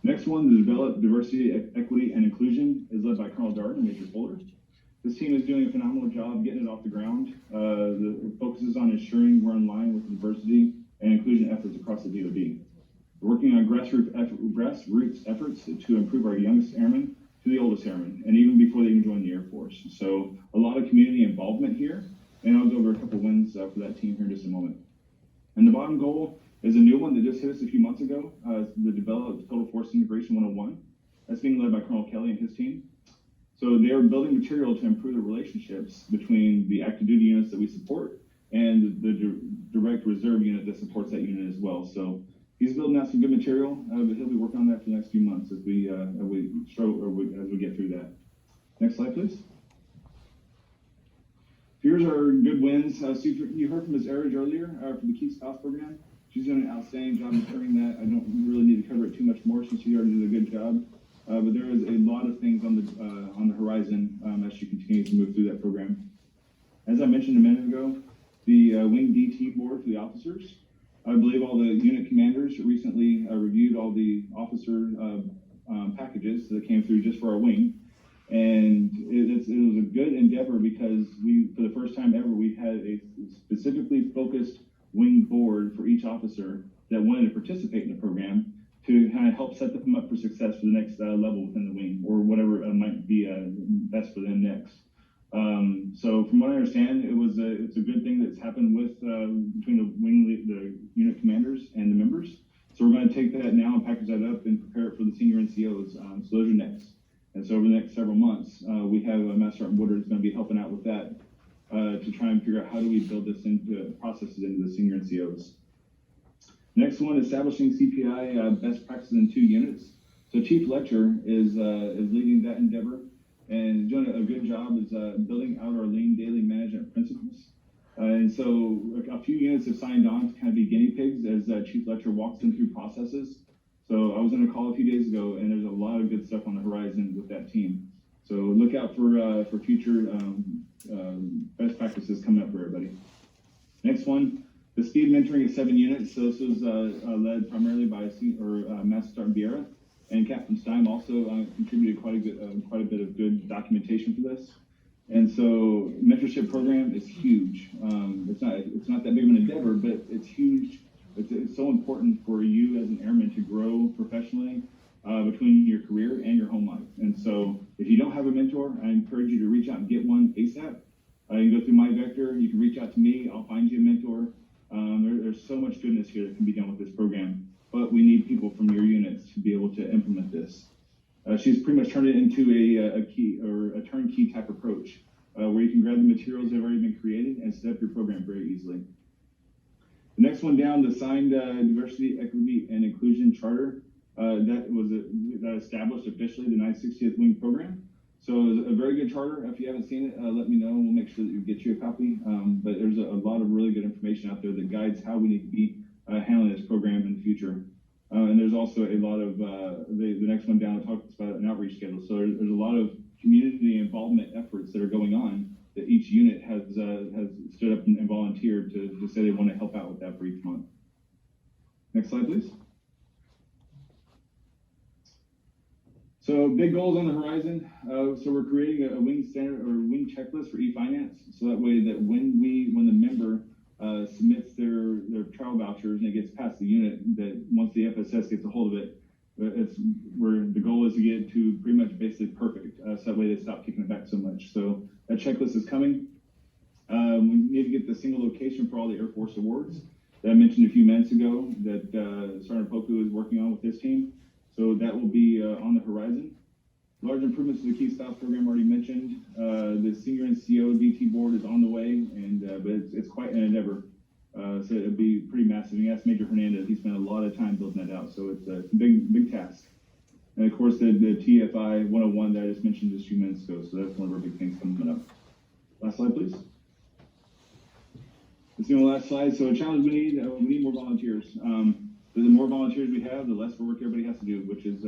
Next one, the Develop Diversity, Equity, and Inclusion is led by Colonel Dart and Major Fuller. This team is doing a phenomenal job getting it off the ground. It focuses on ensuring we're in line with diversity and inclusion efforts across the DoD. We're working on grassroots efforts to improve our youngest airmen to the oldest airmen, and even before they even join the Air Force. So a lot of community involvement here, and I'll go over a couple wins for that team here in just a moment. And the bottom goal is a new one that just hit us a few months ago, the Develop Total Force Integration 101. That's being led by Colonel Kelly and his team. So they're building material to improve the relationships between the active duty units that we support and the direct reserve unit that supports that unit as well. So he's building out some good material, but he'll be working on that for the next few months as we get through that. Next slide, please. Here's our good wins. So you heard from Ms. Erredge earlier for the Key Spouse program. She's doing an outstanding job of carrying that. I don't really need to cover it too much more since she already did a good job. But there is a lot of things on the horizon as she continues to move through that program. As I mentioned a minute ago, the Wing DT board for the officers. I believe all the unit commanders recently reviewed all the officer packages that came through just for our wing. And it was a good endeavor because for the first time ever, we had a specifically focused wing board for each officer that wanted to participate in the program to kind of help set them up for success for the next level within the wing, or whatever might be best for them next. So from what I understand, it's a good thing that's happened with between the unit commanders and the members. So we're going to take that now and package that up and prepare it for the senior NCOs. So those are next. And so over the next several months, we have Master Sergeant Woodard is going to be helping out with that to try and figure out how do we build this into processes into the senior NCOs. Next one, establishing CPI best practices in 2 units. So Chief Letcher is leading that endeavor and doing a good job is building out our lean daily management principles. And so a few units have signed on to kind of be guinea pigs as Chief Letcher walks them through processes. So I was on a call a few days ago, and there's a lot of good stuff on the horizon with that team. So look out for future best practices coming up for everybody. Next one, the speed mentoring of 7 units. So this was led primarily by Master Sergeant Vieira, and Captain Stein also contributed quite a bit of good documentation for this. And so mentorship program is huge. It's not that big of an endeavor, but it's huge. It's so important for you as an airman to grow professionally between your career and your home life. And so if you don't have a mentor, I encourage you to reach out and get one ASAP. You can go through my vector. You can reach out to me. I'll find you a mentor. There's so much goodness here that can be done with this program, but we need people from your units to be able to implement this. She's pretty much turned it into a key or a turnkey type approach, where you can grab the materials that have already been created and set up your program very easily. The next one down, the signed Diversity, Equity, and Inclusion Charter, that established officially the 960th Wing program. So it's a very good charter. If you haven't seen it, let me know and we'll make sure that we get you a copy. But there's a lot of really good information out there that guides how we need to be handling this program in the future. And there's also a lot of, the next one down talks about an outreach schedule. So there's a lot of community involvement efforts that are going on that each unit has stood up and volunteered to say they want to help out with that for each month. Next slide, please. So big goals on the horizon. So we're creating a Wing standard or Wing checklist for e-finance. So that way that when the member submits their travel vouchers and it gets past the unit, that once the FSS gets a hold of it, the goal is to get it to pretty much basically perfect. So that way they stop kicking it back so much. So that checklist is coming. We need to get the single location for all the Air Force awards that I mentioned a few minutes ago that Sergeant Poku is working on with his team. So that will be on the horizon. Large improvements to the Key Spouse program already mentioned. The senior NCO DT board is on the way, and but it's quite an endeavor. So it'll be pretty massive. And you asked Major Hernandez, he spent a lot of time building that out. So it's a big task. And of course, the TFI 101 that I just mentioned just a few minutes ago. So that's one of our big things coming up. Last slide, please. Let's do the last slide. So a challenge we need more volunteers. The more volunteers we have, the less work everybody has to do, which is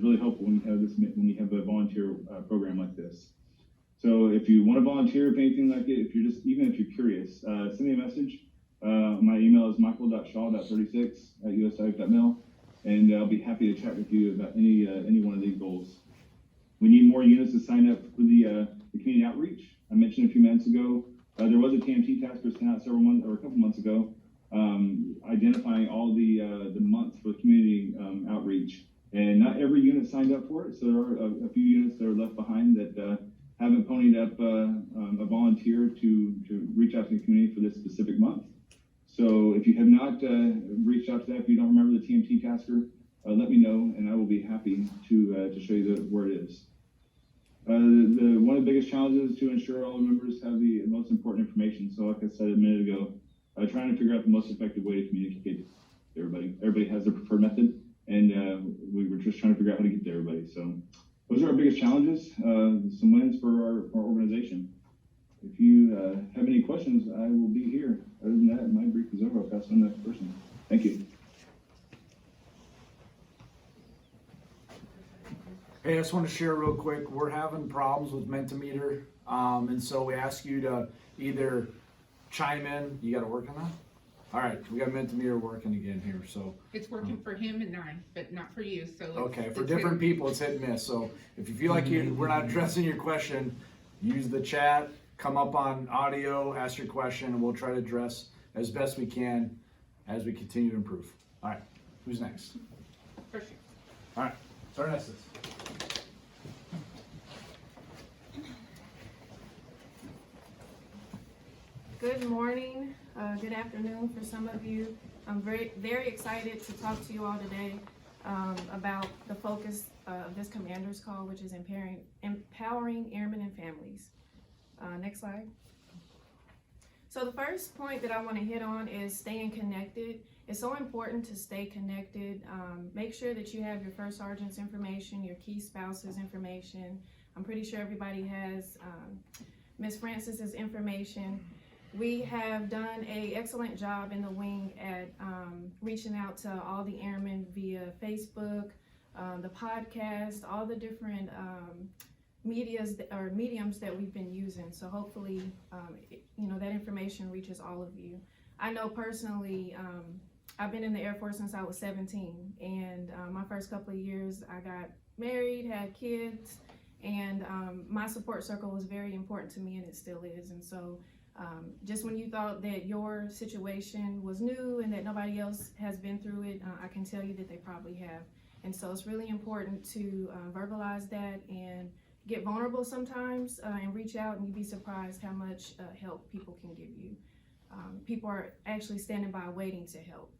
really helpful when you have a volunteer program like this. So if you want to volunteer, if anything like it, even if you're curious, send me a message. My email is michael.shaw.36@usife.mil, and I'll be happy to chat with you about any one of these goals. We need more units to sign up for the community outreach. I mentioned a few minutes ago, there was a TMT task force sent out a couple months ago, identifying all the months for community outreach, and not every unit signed up for it. So there are a few units that are left behind that haven't ponied up a volunteer to reach out to the community for this specific month. So if you have not reached out to that, if you don't remember the TMT tasker, let me know, and I will be happy to show you where it is. One of the biggest challenges is to ensure all the members have the most important information. So like I said a minute ago, trying to figure out the most effective way to communicate to everybody. Everybody has their preferred method, and we were just trying to figure out how to get to everybody. So those are our biggest challenges, some wins for our organization. If you have any questions, I will be here. Other than that, my brief is over. I'll pass on to the next person. Thank you. Hey, I just want to share real quick. We're having problems with Mentimeter, and so we ask you to either chime in. You got to work on that? All right, we got Mentimeter working again here, so. It's working for him and I, but not for you, so. Okay, for different people, it's hit and miss. So if you feel like we're not addressing your question, use the chat, come up on audio, ask your question, and we'll try to address as best we can as we continue to improve. All right, who's next? For sure. All right, Sergeant Estes. Good morning, good afternoon for some of you. I'm very excited to talk to you all today about the focus of this commander's call, which is empowering airmen and families. Next slide. So the first point that I want to hit on is staying connected. It's so important to stay connected. Make sure that you have your first sergeant's information, your key spouse's information. I'm pretty sure everybody has Ms. Francis's information. We have done an excellent job in the wing at reaching out to all the airmen via Facebook, the podcast, all the different mediums that we've been using. So hopefully, that information reaches all of you. I know personally, I've been in the Air Force since I was 17, and my first couple of years I got married, had kids, and my support circle was very important to me, and it still is. And so just when you thought that your situation was new and that nobody else has been through it, I can tell you that they probably have. And so it's really important to verbalize that and get vulnerable sometimes and reach out, and you'd be surprised how much help people can give you. people are actually standing by waiting to help.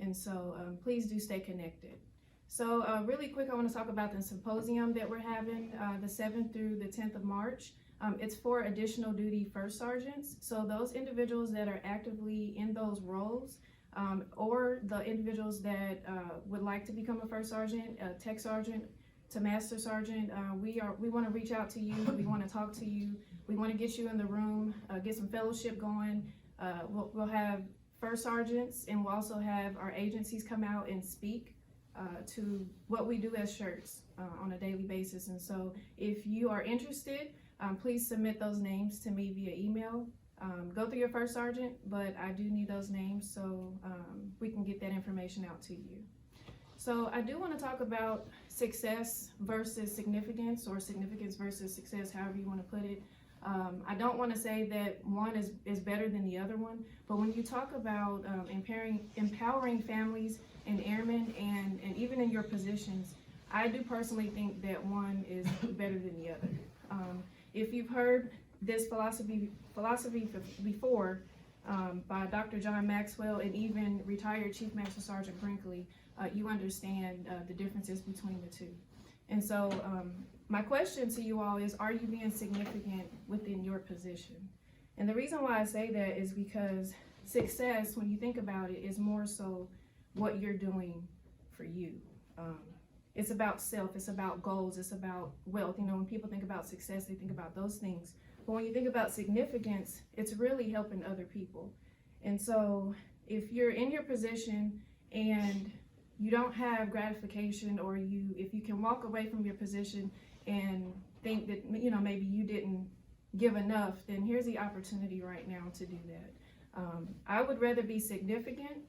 And so please do stay connected. So really quick, I want to talk about the symposium that we're having the 7th through the 10th of March. It's for additional duty first sergeants. So those individuals that are actively in those roles, or the individuals that would like to become a first sergeant, a tech sergeant to master sergeant, we want to reach out to you. We want to talk to you. We want to get you in the room, get some fellowship going. We'll have first sergeants, and we'll also have our agencies come out and speak to what we do as shirts on a daily basis. And so if you are interested, please submit those names to me via email. Go through your first sergeant, but I do need those names so we can get that information out to you. So I do want to talk about success versus significance, or significance versus success, however you want to put it. I don't want to say that one is better than the other one, but when you talk about empowering families and airmen, and even in your positions, I do personally think that one is better than the other. If you've heard this philosophy before by Dr. John Maxwell and even retired Chief Master Sergeant Brinkley, you understand the differences between the two. And so my question to you all is, are you being significant within your position? And the reason why I say that is because success, when you think about it, is more so what you're doing for you. It's about self, it's about goals, it's about wealth. You know, when people think about success, they think about those things. But when you think about significance, it's really helping other people. And so if you're in your position and you don't have gratification, or if you can walk away from your position and think that, you know, maybe you didn't give enough, then here's the opportunity right now to do that. I would rather be significant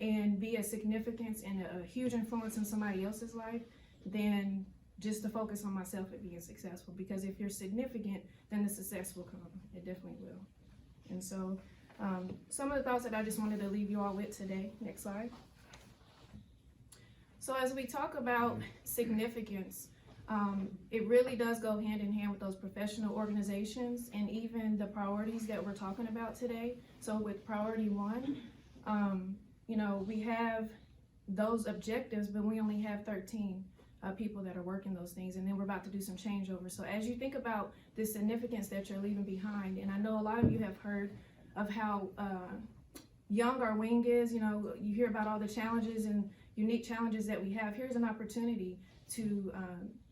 and be a significance and a huge influence in somebody else's life than just to focus on myself and being successful. Because if you're significant, then the success will come. It definitely will. And so some of the thoughts that I just wanted to leave you all with today. Next slide. So as we talk about significance, it really does go hand in hand with those professional organizations and even the priorities that we're talking about today. So with priority 1, you know, we have those objectives, but we only have 13 people that are working those things, and then we're about to do some changeover. So as you think about the significance that you're leaving behind, and I know a lot of you have heard of how young our wing is, you know, you hear about all the challenges and unique challenges that we have. Here's an opportunity to,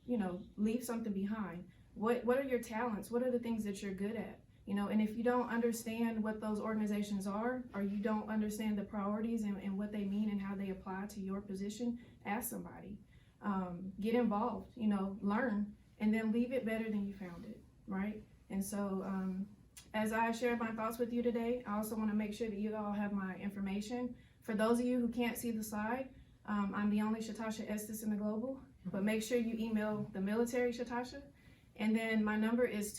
you know, leave something behind. What are your talents? What are the things that you're good at? You know, and if you don't understand what those organizations are, or you don't understand the priorities and what they mean and how they apply to your position, ask somebody. Get involved, you know, learn, and then leave it better than you found it, right? And so as I shared my thoughts with you today, I also want to make sure that you all have my information. For those of you who can't see the slide, I'm the only Shatasha Estes in the global, but make sure you email the military Shatasha. And then my number is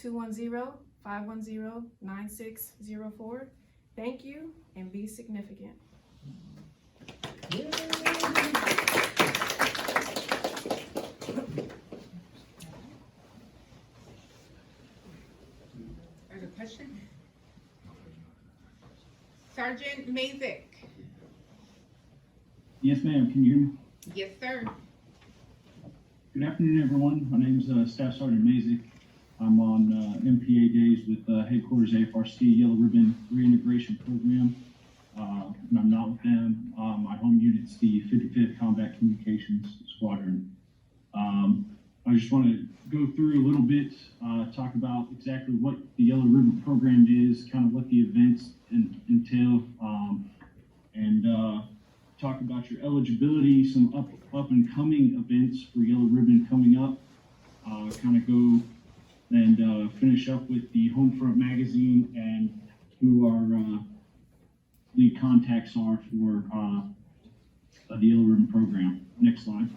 210-510-9604. Thank you, and be significant. There's a question. Sergeant Mazik. Yes, ma'am. Can you hear me? Yes, sir. Good afternoon, everyone. My name is Staff Sergeant Mazik. I'm on MPA days with Headquarters AFRC Yellow Ribbon Reintegration Program, and I'm not with them. My home unit's the 55th Combat Communications Squadron. I just want to go through a little bit, talk about exactly what the Yellow Ribbon Program is, kind of what the events entail, and talk about your eligibility, some up and coming events for Yellow Ribbon coming up, kind of go and finish up with the Homefront magazine and who our lead contacts are for the Yellow Ribbon program. Next slide.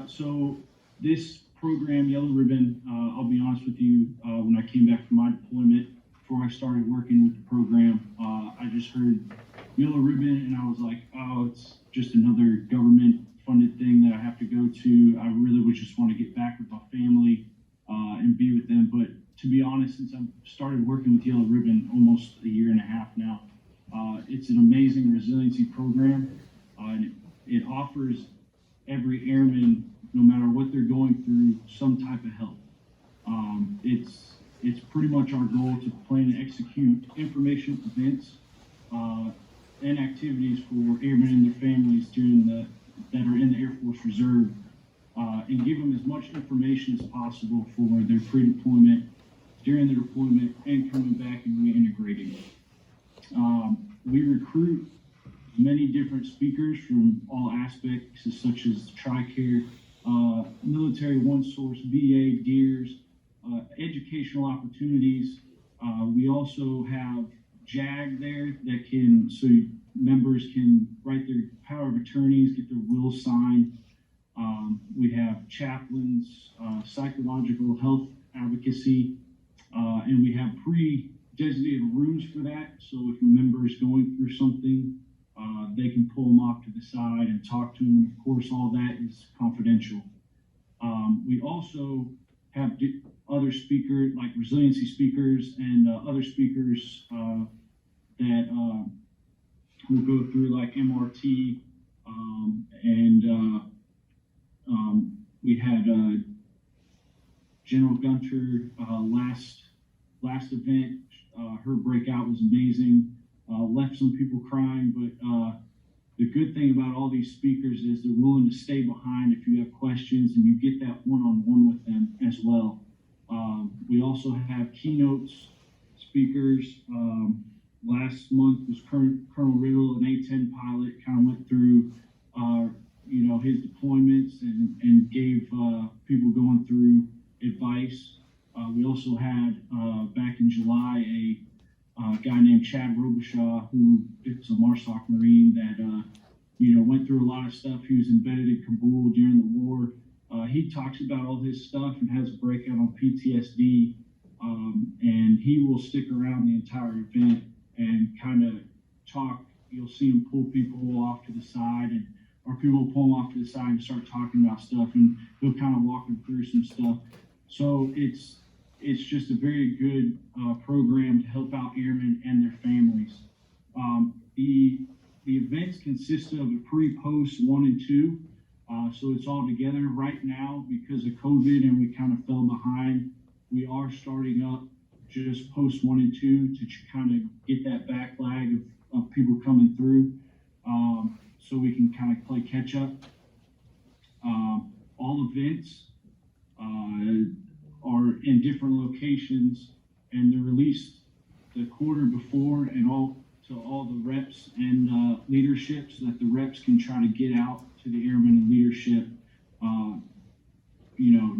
So this program, Yellow Ribbon, I'll be honest with you, when I came back from my deployment, before I started working with the program, I just heard Yellow Ribbon and I was like, oh, it's just another government funded thing that I have to go to. I really would just want to get back with my family and be with them. But to be honest, since I've started working with Yellow Ribbon almost a year and a half now. It's an amazing resiliency program, and it offers every airman, no matter what they're going through, some type of help. It's pretty much our goal to plan and execute information events and activities for airmen and their families that are in the Air Force Reserve, and give them as much information as possible for their pre-deployment, during their deployment, and coming back and reintegrating. We recruit many different speakers from all aspects, such as TRICARE, military one source, VA, DEERS, educational opportunities. We also have JAG there that so members can write their power of attorneys, get their wills signed. We have chaplains, psychological health advocacy, and we have pre-designated rooms for that. So if a member is going through something, they can pull them off to the side and talk to them. Of course, all that is confidential. We also have other speakers, like resiliency speakers and other speakers that will go through like MRT, and we had General Gunter last event. Her breakout was amazing. Left some people crying, but the good thing about all these speakers is they're willing to stay behind if you have questions, and you get that one-on-one with them as well. We also have Keynotes Speakers. Last month was Colonel Riddle, an A-10 pilot, kind of went through his deployments and gave people going through advice. We also had back in July a guy named Chad Robichaud, who is a MARSOC Marine that went through a lot of stuff. He was embedded in Kabul during the war. He talks about all his stuff and has a breakout on PTSD, and he will stick around the entire event and kind of talk. You'll see him pull people off to the side, or people pull him off to the side and start talking about stuff, and he'll kind of walk them through some stuff. So it's just a very good program to help out airmen and their families. The events consist of a pre, post, 1 and 2. So it's all together right now because of COVID and we kind of fell behind. We are starting up just post 1 and 2 to kind of get that backlog of people coming through, so we can kind of play catch up. All events are in different locations, and they're released the quarter before and to all the reps and leadership, so that the reps can try to get out to the airmen and leadership,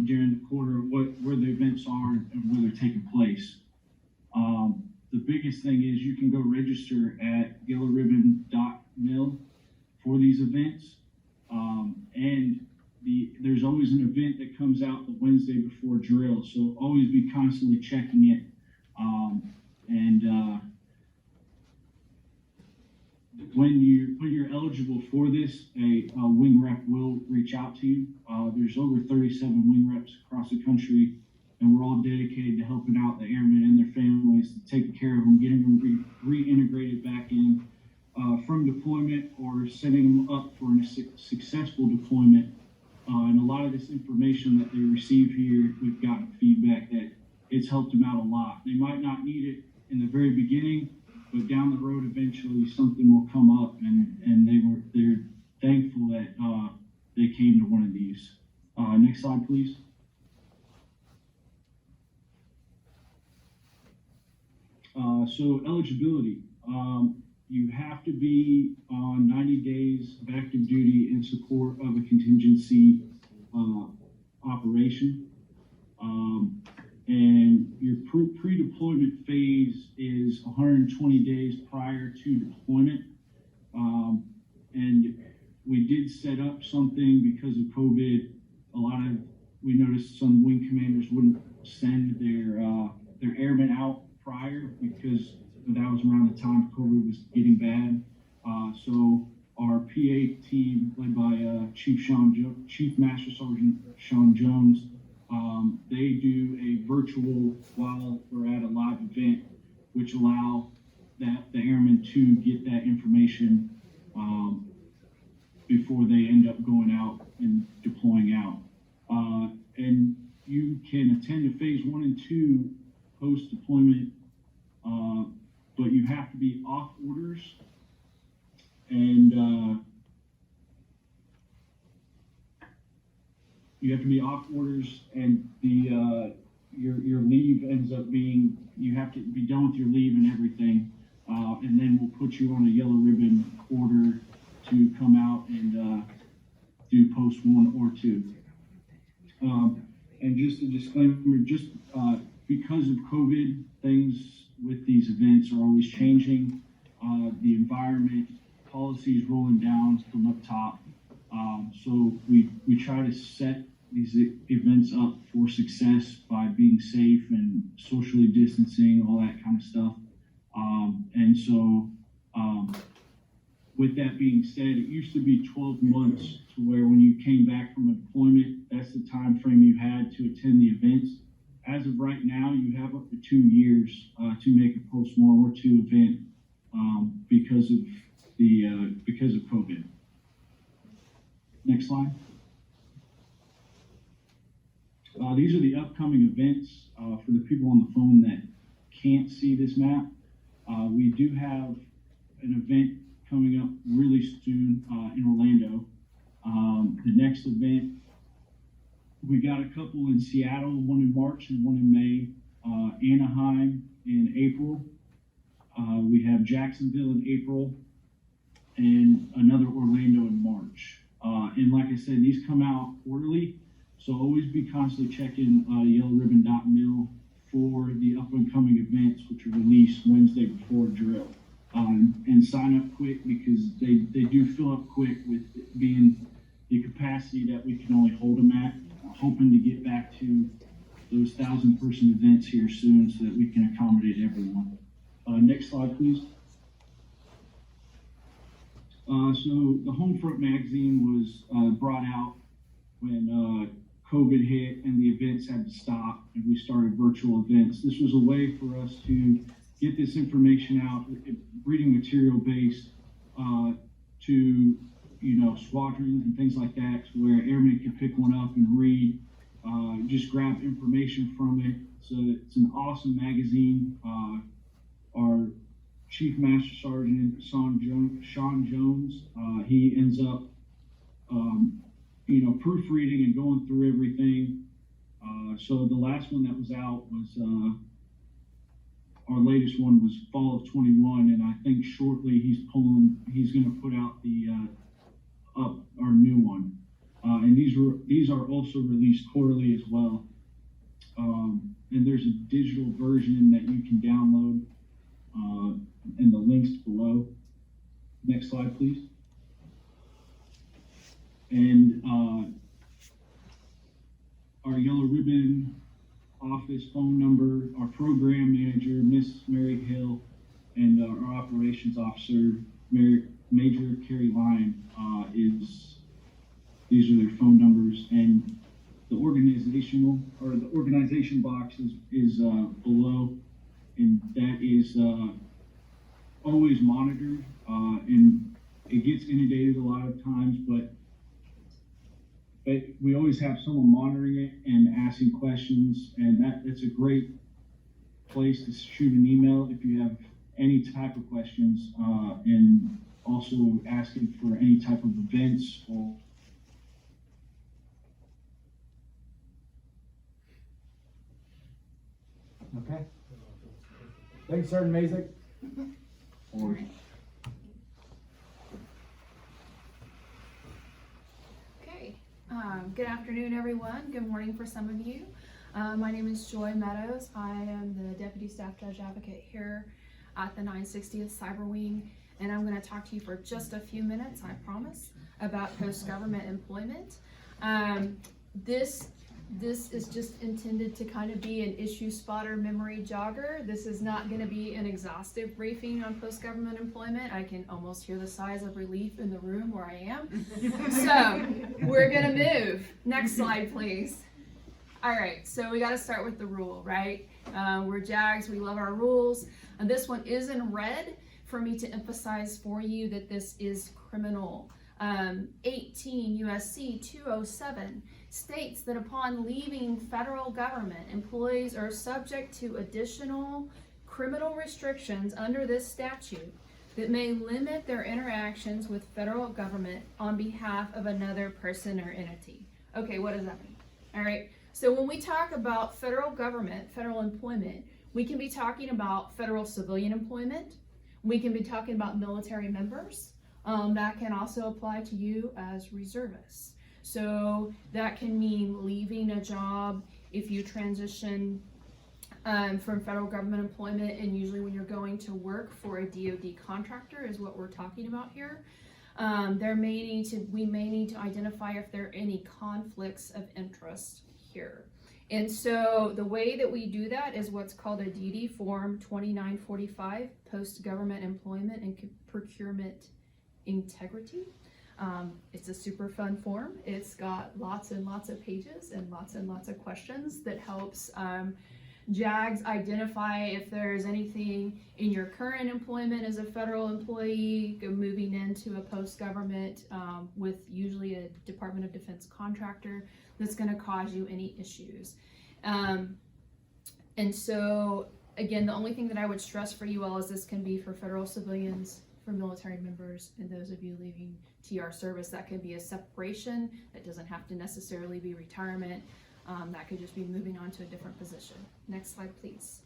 during the quarter, where the events are and where they're taking place. The biggest thing is you can go register at yellowribbon.mil for these events, and there's always an event that comes out the Wednesday before drill, so always be constantly checking it. When you're eligible for this, a wing rep will reach out to you. There's over 37 wing reps across the country, and we're all dedicated to helping out the airmen and their families, taking care of them, getting them reintegrated back in from deployment, or setting them up for a successful deployment. And a lot of this information that they receive here, we've gotten feedback that it's helped them out a lot. They might not need it in the very beginning, but down the road, eventually something will come up, and they're thankful that they came to one of these. Next slide, please. So eligibility. You have to be on 90 days of active duty in support of a contingency operation. And your pre-deployment phase is 120 days prior to deployment. And we did set up something because of COVID. We noticed some wing commanders wouldn't send their airmen out prior, because that was around the time COVID was getting bad. So our PA team, led by Chief Master Sergeant Sean Jones, they do a virtual while we're at a live event, which allow the airmen to get that information before they end up going out and deploying out. And you can attend a phase 1 and 2 post-deployment, but you have to be off orders, and your leave ends up being, you have to be done with your leave and everything, and then we'll put you on a yellow ribbon order to come out and do post 1 or 2. And just a disclaimer, because of COVID, things with these events are always changing. The environment, policies rolling down from up top. So we try to set these events up for success by being safe and socially distancing, all that kind of stuff. And so with that being said, it used to be 12 months to where when you came back from a deployment, that's the time frame you had to attend the events. As of right now, you have up to 2 years to make a post 1 or 2 event because of COVID. Next slide. These are the upcoming events for the people on the phone that can't see this map. We do have an event coming up really soon in Orlando. The next event, we got a couple in Seattle, one in March and one in May, Anaheim in April. We have Jacksonville in April and another Orlando in March. And like I said, these come out quarterly, so always be constantly checking yellowribbon.mil for the up and coming events, which are released Wednesday before drill. And sign up quick because they do fill up quick with it being the capacity that we can only hold them at. Hoping to get back to those 1,000-person events here soon so that we can accommodate everyone. Next slide, please. So the Homefront magazine was brought out when COVID hit and the events had to stop and we started virtual events. This was a way for us to get this information out, reading material based to squadrons and things like that, to where airmen can pick one up and read, just grab information from it. So it's an awesome magazine. Our Chief Master Sergeant Sean Jones, he ends up proofreading and going through everything. So the last one that was out was our latest one was fall of 21, and I think shortly he's going to put out our new one. And these are also released quarterly as well. And there's a digital version that you can download in the links below. Next slide, please. And our Yellow Ribbon office phone number, our program manager, Miss Mary Hill, and our operations officer, Major Carrie Lyon, these are their phone numbers, and the organization box is below, and that is always monitored, and it gets inundated a lot of times, but we always have someone monitoring it and asking questions, and it's a great place to shoot an email if you have any type of questions, and also asking for any type of events or Okay. Thanks, Sergeant Mazik. Okay, good afternoon, everyone. Good morning for some of you. My name is Joy Meadows. I am the Deputy Staff Judge Advocate here at the 960th Cyber Wing, and I'm going to talk to you for just a few minutes, I promise, about post-government employment. This is just intended to kind of be an issue spotter memory jogger. This is not going to be an exhaustive briefing on post-government employment. I can almost hear the sighs of relief in the room where I am. So we're going to move. Next slide, please. All right, so we got to start with the rule, right? We're JAGs, we love our rules. And this one is in red for me to emphasize for you that this is criminal. 18 USC 207 states that upon leaving federal government, employees are subject to additional criminal restrictions under this statute that may limit their interactions with federal government on behalf of another person or entity. Okay, what does that mean? All right, so when we talk about federal government, federal employment, we can be talking about federal civilian employment. We can be talking about military members. That can also apply to you as reservists. So that can mean leaving a job if you transition from federal government employment, and usually when you're going to work for a DoD contractor is what we're talking about here. We may need to identify if there are any conflicts of interest here. And so the way that we do that is what's called a DD Form 2945, Post-Government Employment and Procurement Integrity. It's a super fun form. It's got lots and lots of pages and lots of questions that helps JAGs identify if there's anything in your current employment as a federal employee moving into a post-government with usually a Department of Defense contractor that's going to cause you any issues. And so again, the only thing that I would stress for you all is this can be for federal civilians, for military members, and those of you leaving TR service. That can be a separation. That doesn't have to necessarily be retirement. That could just be moving on to a different position. Next slide, please.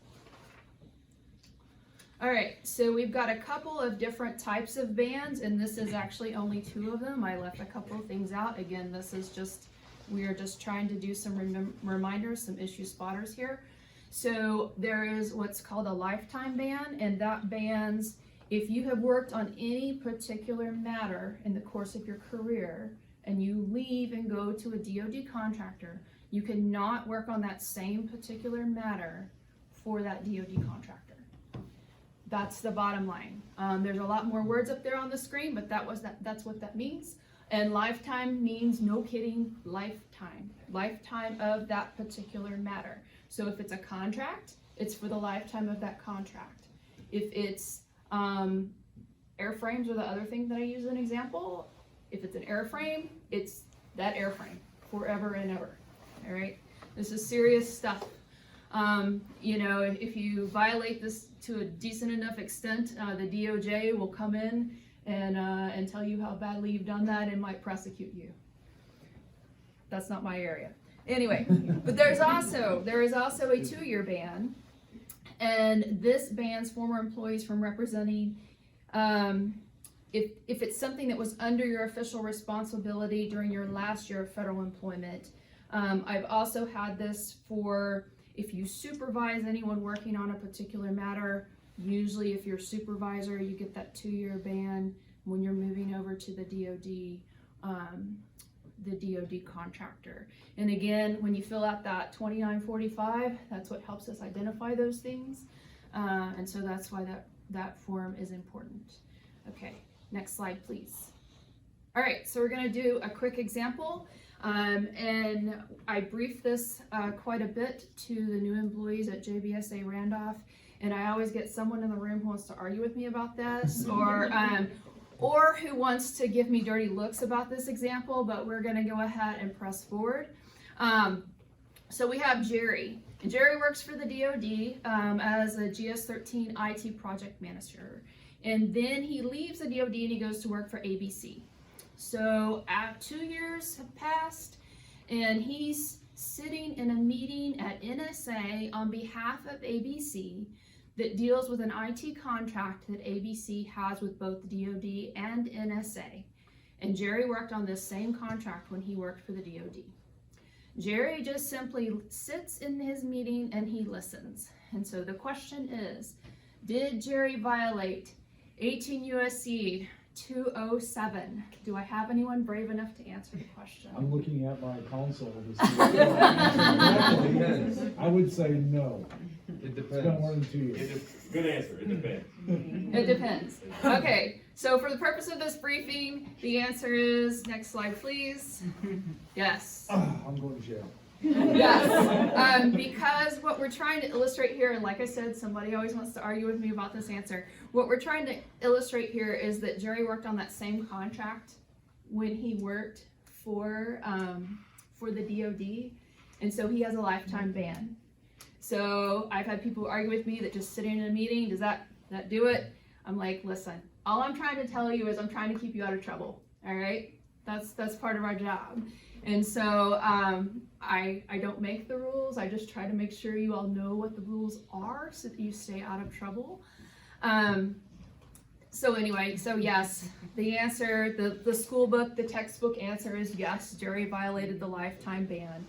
All right, so we've got a couple of different types of bands, and this is actually only 2 of them. I left a couple of things out. Again, this is just, we are just trying to do some reminders, some issue spotters here. So there is what's called a lifetime ban, and that bans if you have worked on any particular matter in the course of your career and you leave and go to a DoD contractor, you cannot work on that same particular matter for that DoD contractor. That's the bottom line. There's a lot more words up there on the screen, but that's what that means. And lifetime means, no kidding, lifetime. Lifetime of that particular matter. So if it's a contract, it's for the lifetime of that contract. If it's airframes are the other thing that I use as an example. If it's an airframe, it's that airframe forever and ever. All right, this is serious stuff. You know, if you violate this to a decent enough extent, the DOJ will come in and tell you how badly you've done that and might prosecute you. That's not my area. Anyway, but there is also a 2-year ban, and this bans former employees from representing if it's something that was under your official responsibility during your last year of federal employment. I've also had this for if you supervise anyone working on a particular matter. Usually if you're a supervisor, you get that 2-year ban when you're moving over to the DoD contractor. And again, when you fill out that 2945, that's what helps us identify those things. And so that's why that form is important. Okay, next slide, please. All right, so we're gonna do a quick example. And I briefed this quite a bit to the new employees at JBSA Randolph, and I always get someone in the room who wants to argue with me about this, or who wants to give me dirty looks about this example, but we're gonna go ahead and press forward. So we have Jerry, and Jerry works for the DoD as a GS-13 IT project manager, and then he leaves the DoD and he goes to work for ABC. So 2 years have passed, and he's sitting in a meeting at NSA on behalf of ABC that deals with an IT contract that ABC has with both DoD and NSA. And Jerry worked on this same contract when he worked for the DoD. Jerry just simply sits in his meeting and he listens. And so the question is, did Jerry violate 18 USC 207? Do I have anyone brave enough to answer the question? I'm looking at my console to see. I would say no. It depends. It's been more than 2 years. Good answer, it depends. It depends. Okay, so for the purpose of this briefing, the answer is, next slide please, yes. I'm going to jail. Yes, because what we're trying to illustrate here, and like I said, somebody always wants to argue with me about this answer. What we're trying to illustrate here is that Jerry worked on that same contract when he worked for the DoD, and so he has a lifetime ban. So I've had people argue with me that just sitting in a meeting, does that do it? I'm like, listen, all I'm trying to tell you is I'm trying to keep you out of trouble, all right? That's part of our job. And so I don't make the rules, I just try to make sure you all know what the rules are so that you stay out of trouble. So anyway, so yes, the answer, the school book, the textbook answer is yes, Jerry violated the lifetime ban.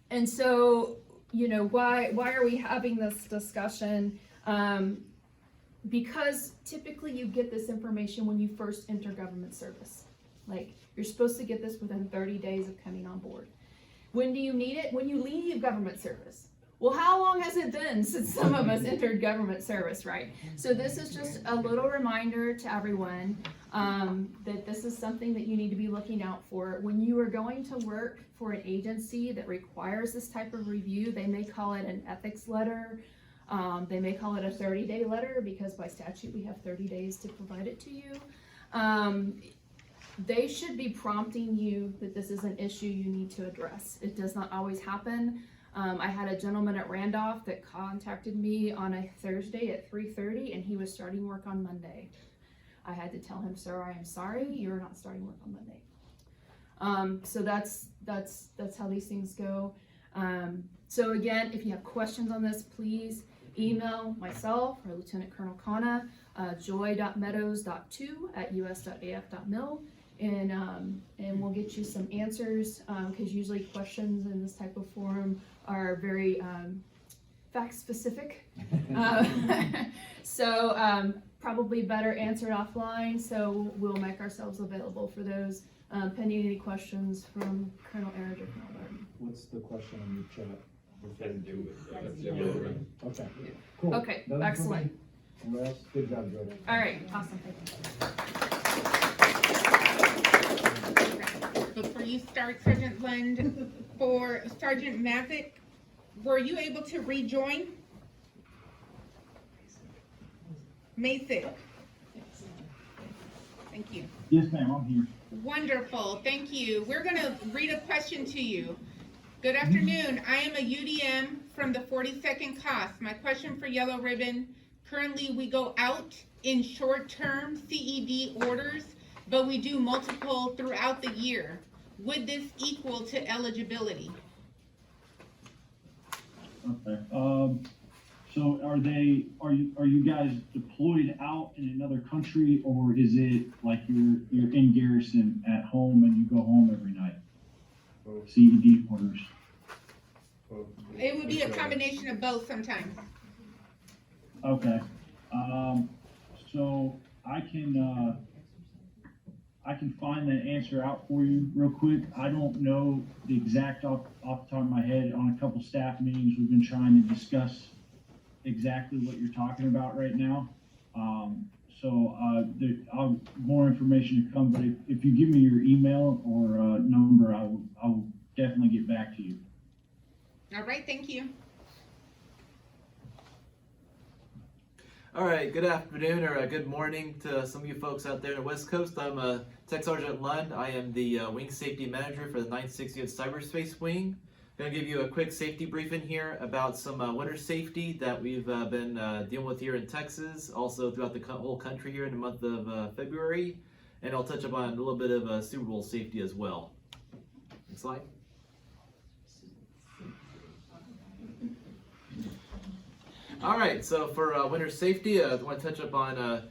And so, you know, why are we having this discussion? Because typically you get this information when you first enter government service. Like, you're supposed to get this within 30 days of coming on board. When do you need it? When you leave government service. Well, how long has it been since some of us entered government service, right? So this is just a little reminder to everyone that this is something that you need to be looking out for. When you are going to work for an agency that requires this type of review, they may call it an ethics letter. They may call it a 30-day letter because by statute we have 30 days to provide it to you. They should be prompting you that this is an issue you need to address. It does not always happen. I had a gentleman at Randolph that contacted me on a Thursday at 3:30 and he was starting work on Monday. I had to tell him, sir, I am sorry, you're not starting work on Monday. So that's how these things go. So again, if you have questions on this, please email myself or Lieutenant Colonel Kana, joy.meadows.2@us.af.mil. And we'll get you some answers, because usually questions in this type of forum are very fact specific. So probably better answered offline, so we'll make ourselves available for those, pending any questions from Colonel Erredge or Colonel Barton. What's the question on your chat? Yeah. Okay, cool. Okay, Nothing for excellent. me. Well, good job, Joe. All right, awesome, thank you. Before you start, Sergeant Lund, for Sergeant Mavick, were you able to rejoin? Mason. Thank you. Yes, ma'am, I'm here. Wonderful, thank you. We're gonna read a question to you. Good afternoon, I am a UDM from the 42nd COS. My question for Yellow Ribbon, currently we go out in short-term CED orders, but we do multiple throughout the year. Would this equal to eligibility? Okay, so are you guys deployed out in another country, or is it like you're in garrison at home and you go home every night? CED orders. It would be a combination of both sometimes. Okay, so I can find that answer out for you real quick. I don't know the exact off the top of my head. On a couple staff meetings, we've been trying to discuss exactly what you're talking about right now. More information to come, but if you give me your email or number, I will definitely get back to you. All right, thank you. All right, good afternoon or good morning to some of you folks out there in the West Coast. I'm Tech Sergeant Lund. I am the Wing Safety Manager for the 960th Cyberspace Wing. I'm going to give you a quick safety briefing here about some winter safety that we've been dealing with here in Texas, also throughout the whole country here in the month of February. And I'll touch upon a little bit of Super Bowl safety as well. Next slide. All right, so for winter safety, I want to touch upon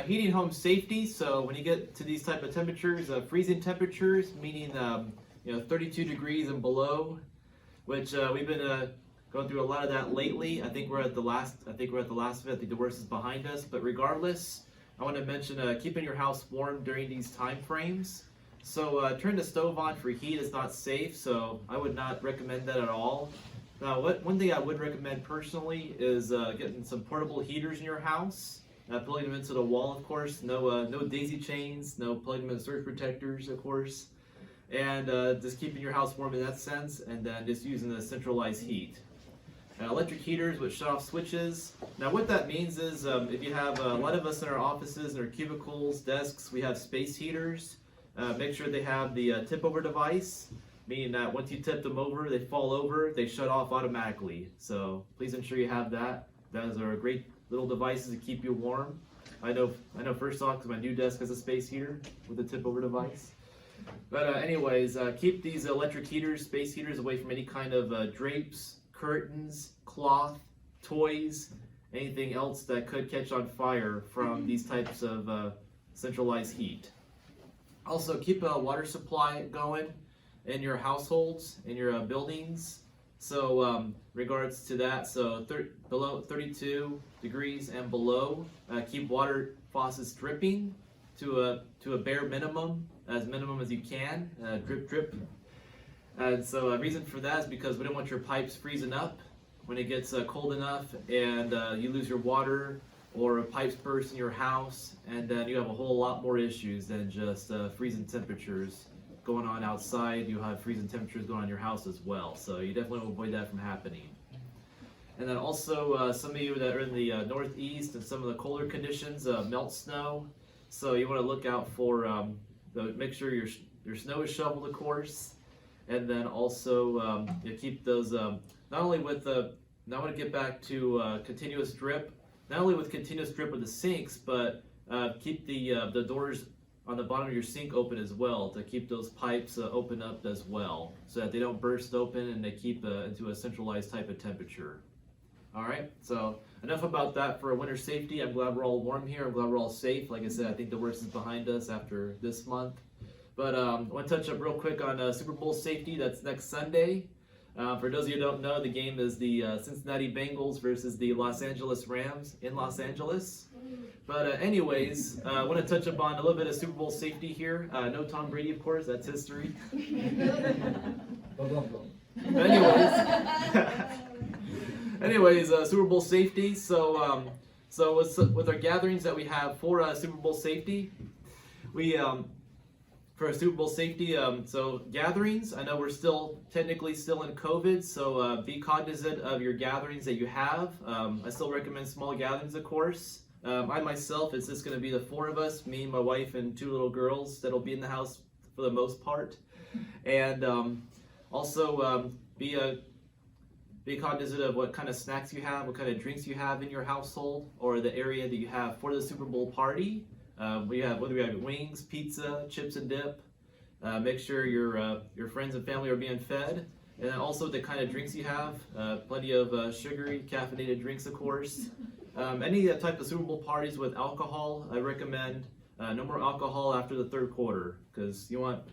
heating home safety. So when you get to these type of temperatures, freezing temperatures, meaning 32 degrees and below, which we've been going through a lot of that lately. I think we're at the last of it. I think the worst is behind us. But regardless, I want to mention keeping your house warm during these time frames. So turn the stove on for heat is not safe. So I would not recommend that at all. Now, one thing I would recommend personally is getting some portable heaters in your house, plugging them into the wall, of course. No daisy chains, no plugging them in surge protectors, of course. and just keeping your house warm in that sense, and then just using the centralized heat. Electric heaters with shut-off switches. Now what that means is if you have a lot of us in our offices and our cubicles, desks, we have space heaters. Make sure they have the tip-over device, meaning that once you tip them over, they fall over, they shut off automatically. So please ensure you have that. Those are great little devices to keep you warm. I know first off, because my new desk has a space heater with a tip-over device. But anyways, keep these electric heaters, space heaters, away from any kind of drapes, curtains, cloth, toys, anything else that could catch on fire from these types of centralized heat. Also, keep a water supply going in your households, in your buildings. So regards to that, so below 32 degrees and below, keep water faucets dripping to a bare minimum as you can, drip drip. And so a reason for that is because we don't want your pipes freezing up when it gets cold enough and you lose your water, or a pipes burst in your house, and then you have a whole lot more issues than just freezing temperatures going on outside. You have freezing temperatures going on in your house as well, so you definitely want to avoid that from happening. And then also some of you that are in the northeast and some of the colder conditions, melt snow, so you want to look out for make sure your snow is shoveled, of course. And then also you keep those not only with now I want to get back to continuous drip, not only with continuous drip with the sinks, but keep the doors on the bottom of your sink open as well, to keep those pipes open up as well, so that they don't burst open and they keep into a centralized type of temperature. All right, so enough about that for winter safety. I'm glad we're all warm here. I'm glad we're all safe. Like I said, I think the worst is behind us after this month. But I want to touch up real quick on Super Bowl safety. That's next Sunday. For those of you who don't know, the game is the Cincinnati Bengals versus the Los Angeles Rams in Los Angeles. But anyways, I want to touch up on a little bit of Super Bowl safety here. No Tom Brady, of course, that's history. Anyways, Super Bowl safety. So with our gatherings that we have for Super Bowl safety, we for Super Bowl safety, so gatherings, I know we're technically still in COVID, so be cognizant of your gatherings that you have. I still recommend small gatherings, of course. I myself, it's just going to be the four of us, me, my wife, and two little girls that'll be in the house for the most part. And also be cognizant of what kind of snacks you have, what kind of drinks you have in your household, or the area that you have for the Super Bowl party. Whether we have wings, pizza, chips and dip. Make sure your friends and family are being fed. And then also the kind of drinks you have. Plenty of sugary, caffeinated drinks, of course. Any type of Super Bowl parties with alcohol, I recommend no more alcohol after the third quarter, because you want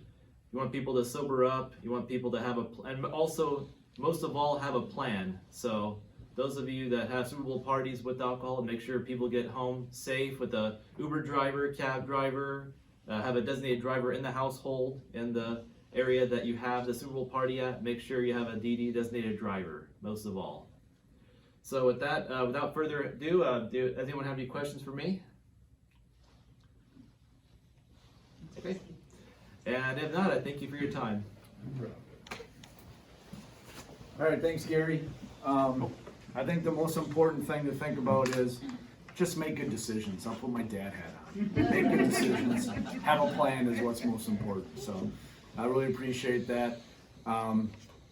people to sober up. You want people to have and also, most of all, have a plan. So those of you that have Super Bowl parties with alcohol, make sure people get home safe with a Uber driver, cab driver, have a designated driver in the household, in the area that you have the Super Bowl party at. Make sure you have a DD, designated driver, most of all. So with that, without further ado, does anyone have any questions for me? Okay. And if not, I thank you for your time. All right, thanks, Gary. I think the most important thing to think about is just make good decisions. I'll put my dad hat on. Make good decisions. Have a plan is what's most important. So I really appreciate that.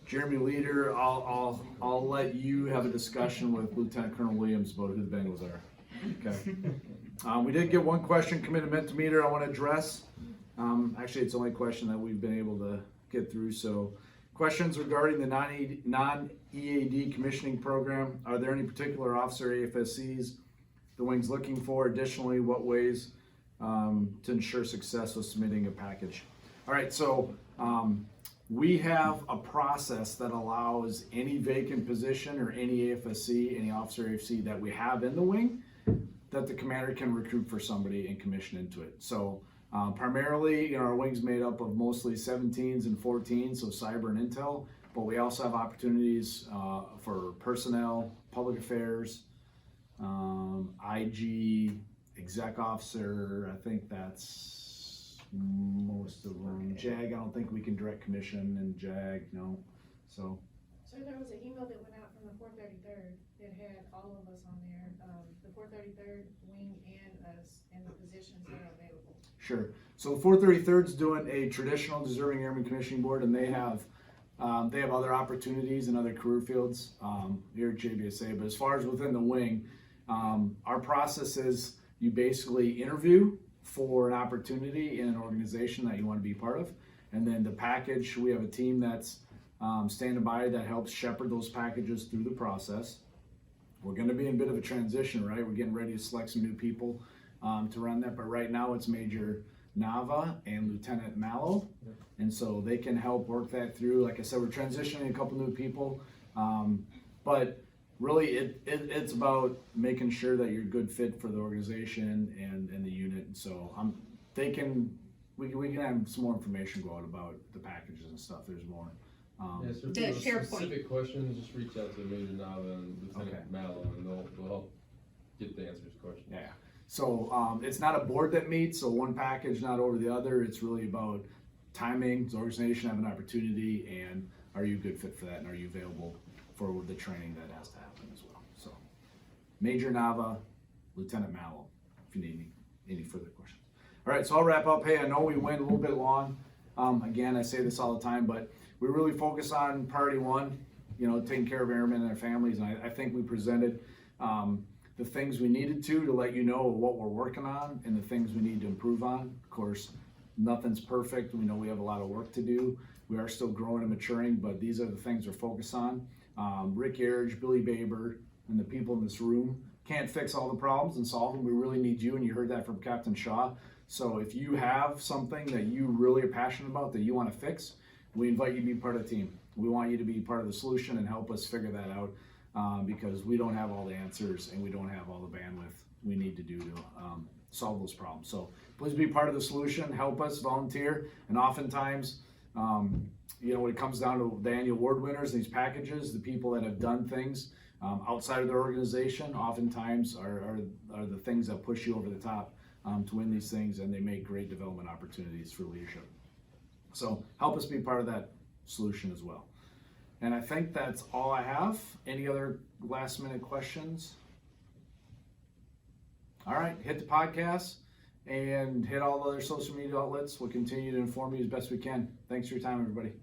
Jeremy Leader, I'll let you have a discussion with Lieutenant Colonel Williams about who the Bengals are. Okay. We did get one question come in to Mentimeter I want to address. Actually, it's the only question that we've been able to get through. So, questions regarding the non-EAD commissioning program. Are there any particular officer AFSCs the wing's looking for? Additionally, what ways to ensure success with submitting a package? All right, so we have a process that allows any vacant position or any AFSC, any officer AFSC that we have in the wing, that the commander can recruit for somebody and commission into it. So primarily, our wing's made up of mostly 17s and 14s, so cyber and intel, but we also have opportunities for personnel, public affairs, IG, exec officer. I think that's most of them. JAG, I don't think we can direct commission and JAG, no. So, So there was an email that went out from the 433rd that had all of us on there, the 433rd wing and us, and the positions that are available. sure. So 433rd's doing a traditional deserving airman commissioning board, and they have other opportunities in other career fields here at JBSA. But as far as within the wing, our process is you basically interview for an opportunity in an organization that you want to be part of, and then the package, we have a team that's standing by that helps shepherd those packages through the process. We're going to be in a bit of a transition, right? We're getting ready to select some new people to run that, but right now it's Major Nava and Lieutenant Mallow, and so they can help work that through. Like I said, we're transitioning a couple new people, but really it's about making sure that you're a good fit for the organization and the unit. And so we can have some more information go out about the packages and stuff. There's more. Yes, if The there's SharePoint. specific questions, just reach out to Major Nava and Lieutenant Mallow, and they'll help get the answers to questions. Yeah. So it's not a board that meets, so one package not over the other. It's really about timing. Does the organization have an opportunity, and are you a good fit for that, and are you available for the training that has to happen as well? So Major Nava, Lieutenant Mallow, if you need any further questions. All right, so I'll wrap up. Hey, I know we went a little bit long. Again, I say this all the time, but we really focus on priority one, taking care of airmen and their families, and I think we presented the things we needed to let you know what we're working on and the things we need to improve on. Of course, nothing's perfect. We know we have a lot of work to do. We are still growing and maturing, but these are the things we're focused on. Rick Erredge, Billy Baber, and the people in this room can't fix all the problems and solve them. We really need you, and you heard that from Captain Shaw. So if you have something that you really are passionate about that you want to fix, we invite you to be part of the team. We want you to be part of the solution and help us figure that out. Because we don't have all the answers and we don't have all the bandwidth we need to do to solve those problems. So please be part of the solution, help us, volunteer, and oftentimes, when it comes down to the annual award winners, these packages, the people that have done things outside of their organization, oftentimes are the things that push you over the top to win these things, and they make great development opportunities for leadership. So help us be part of that solution as well. And I think that's all I have. Any other last minute questions? All right, hit the podcast and hit all the other social media outlets. We'll continue to inform you as best we can. Thanks for your time, everybody.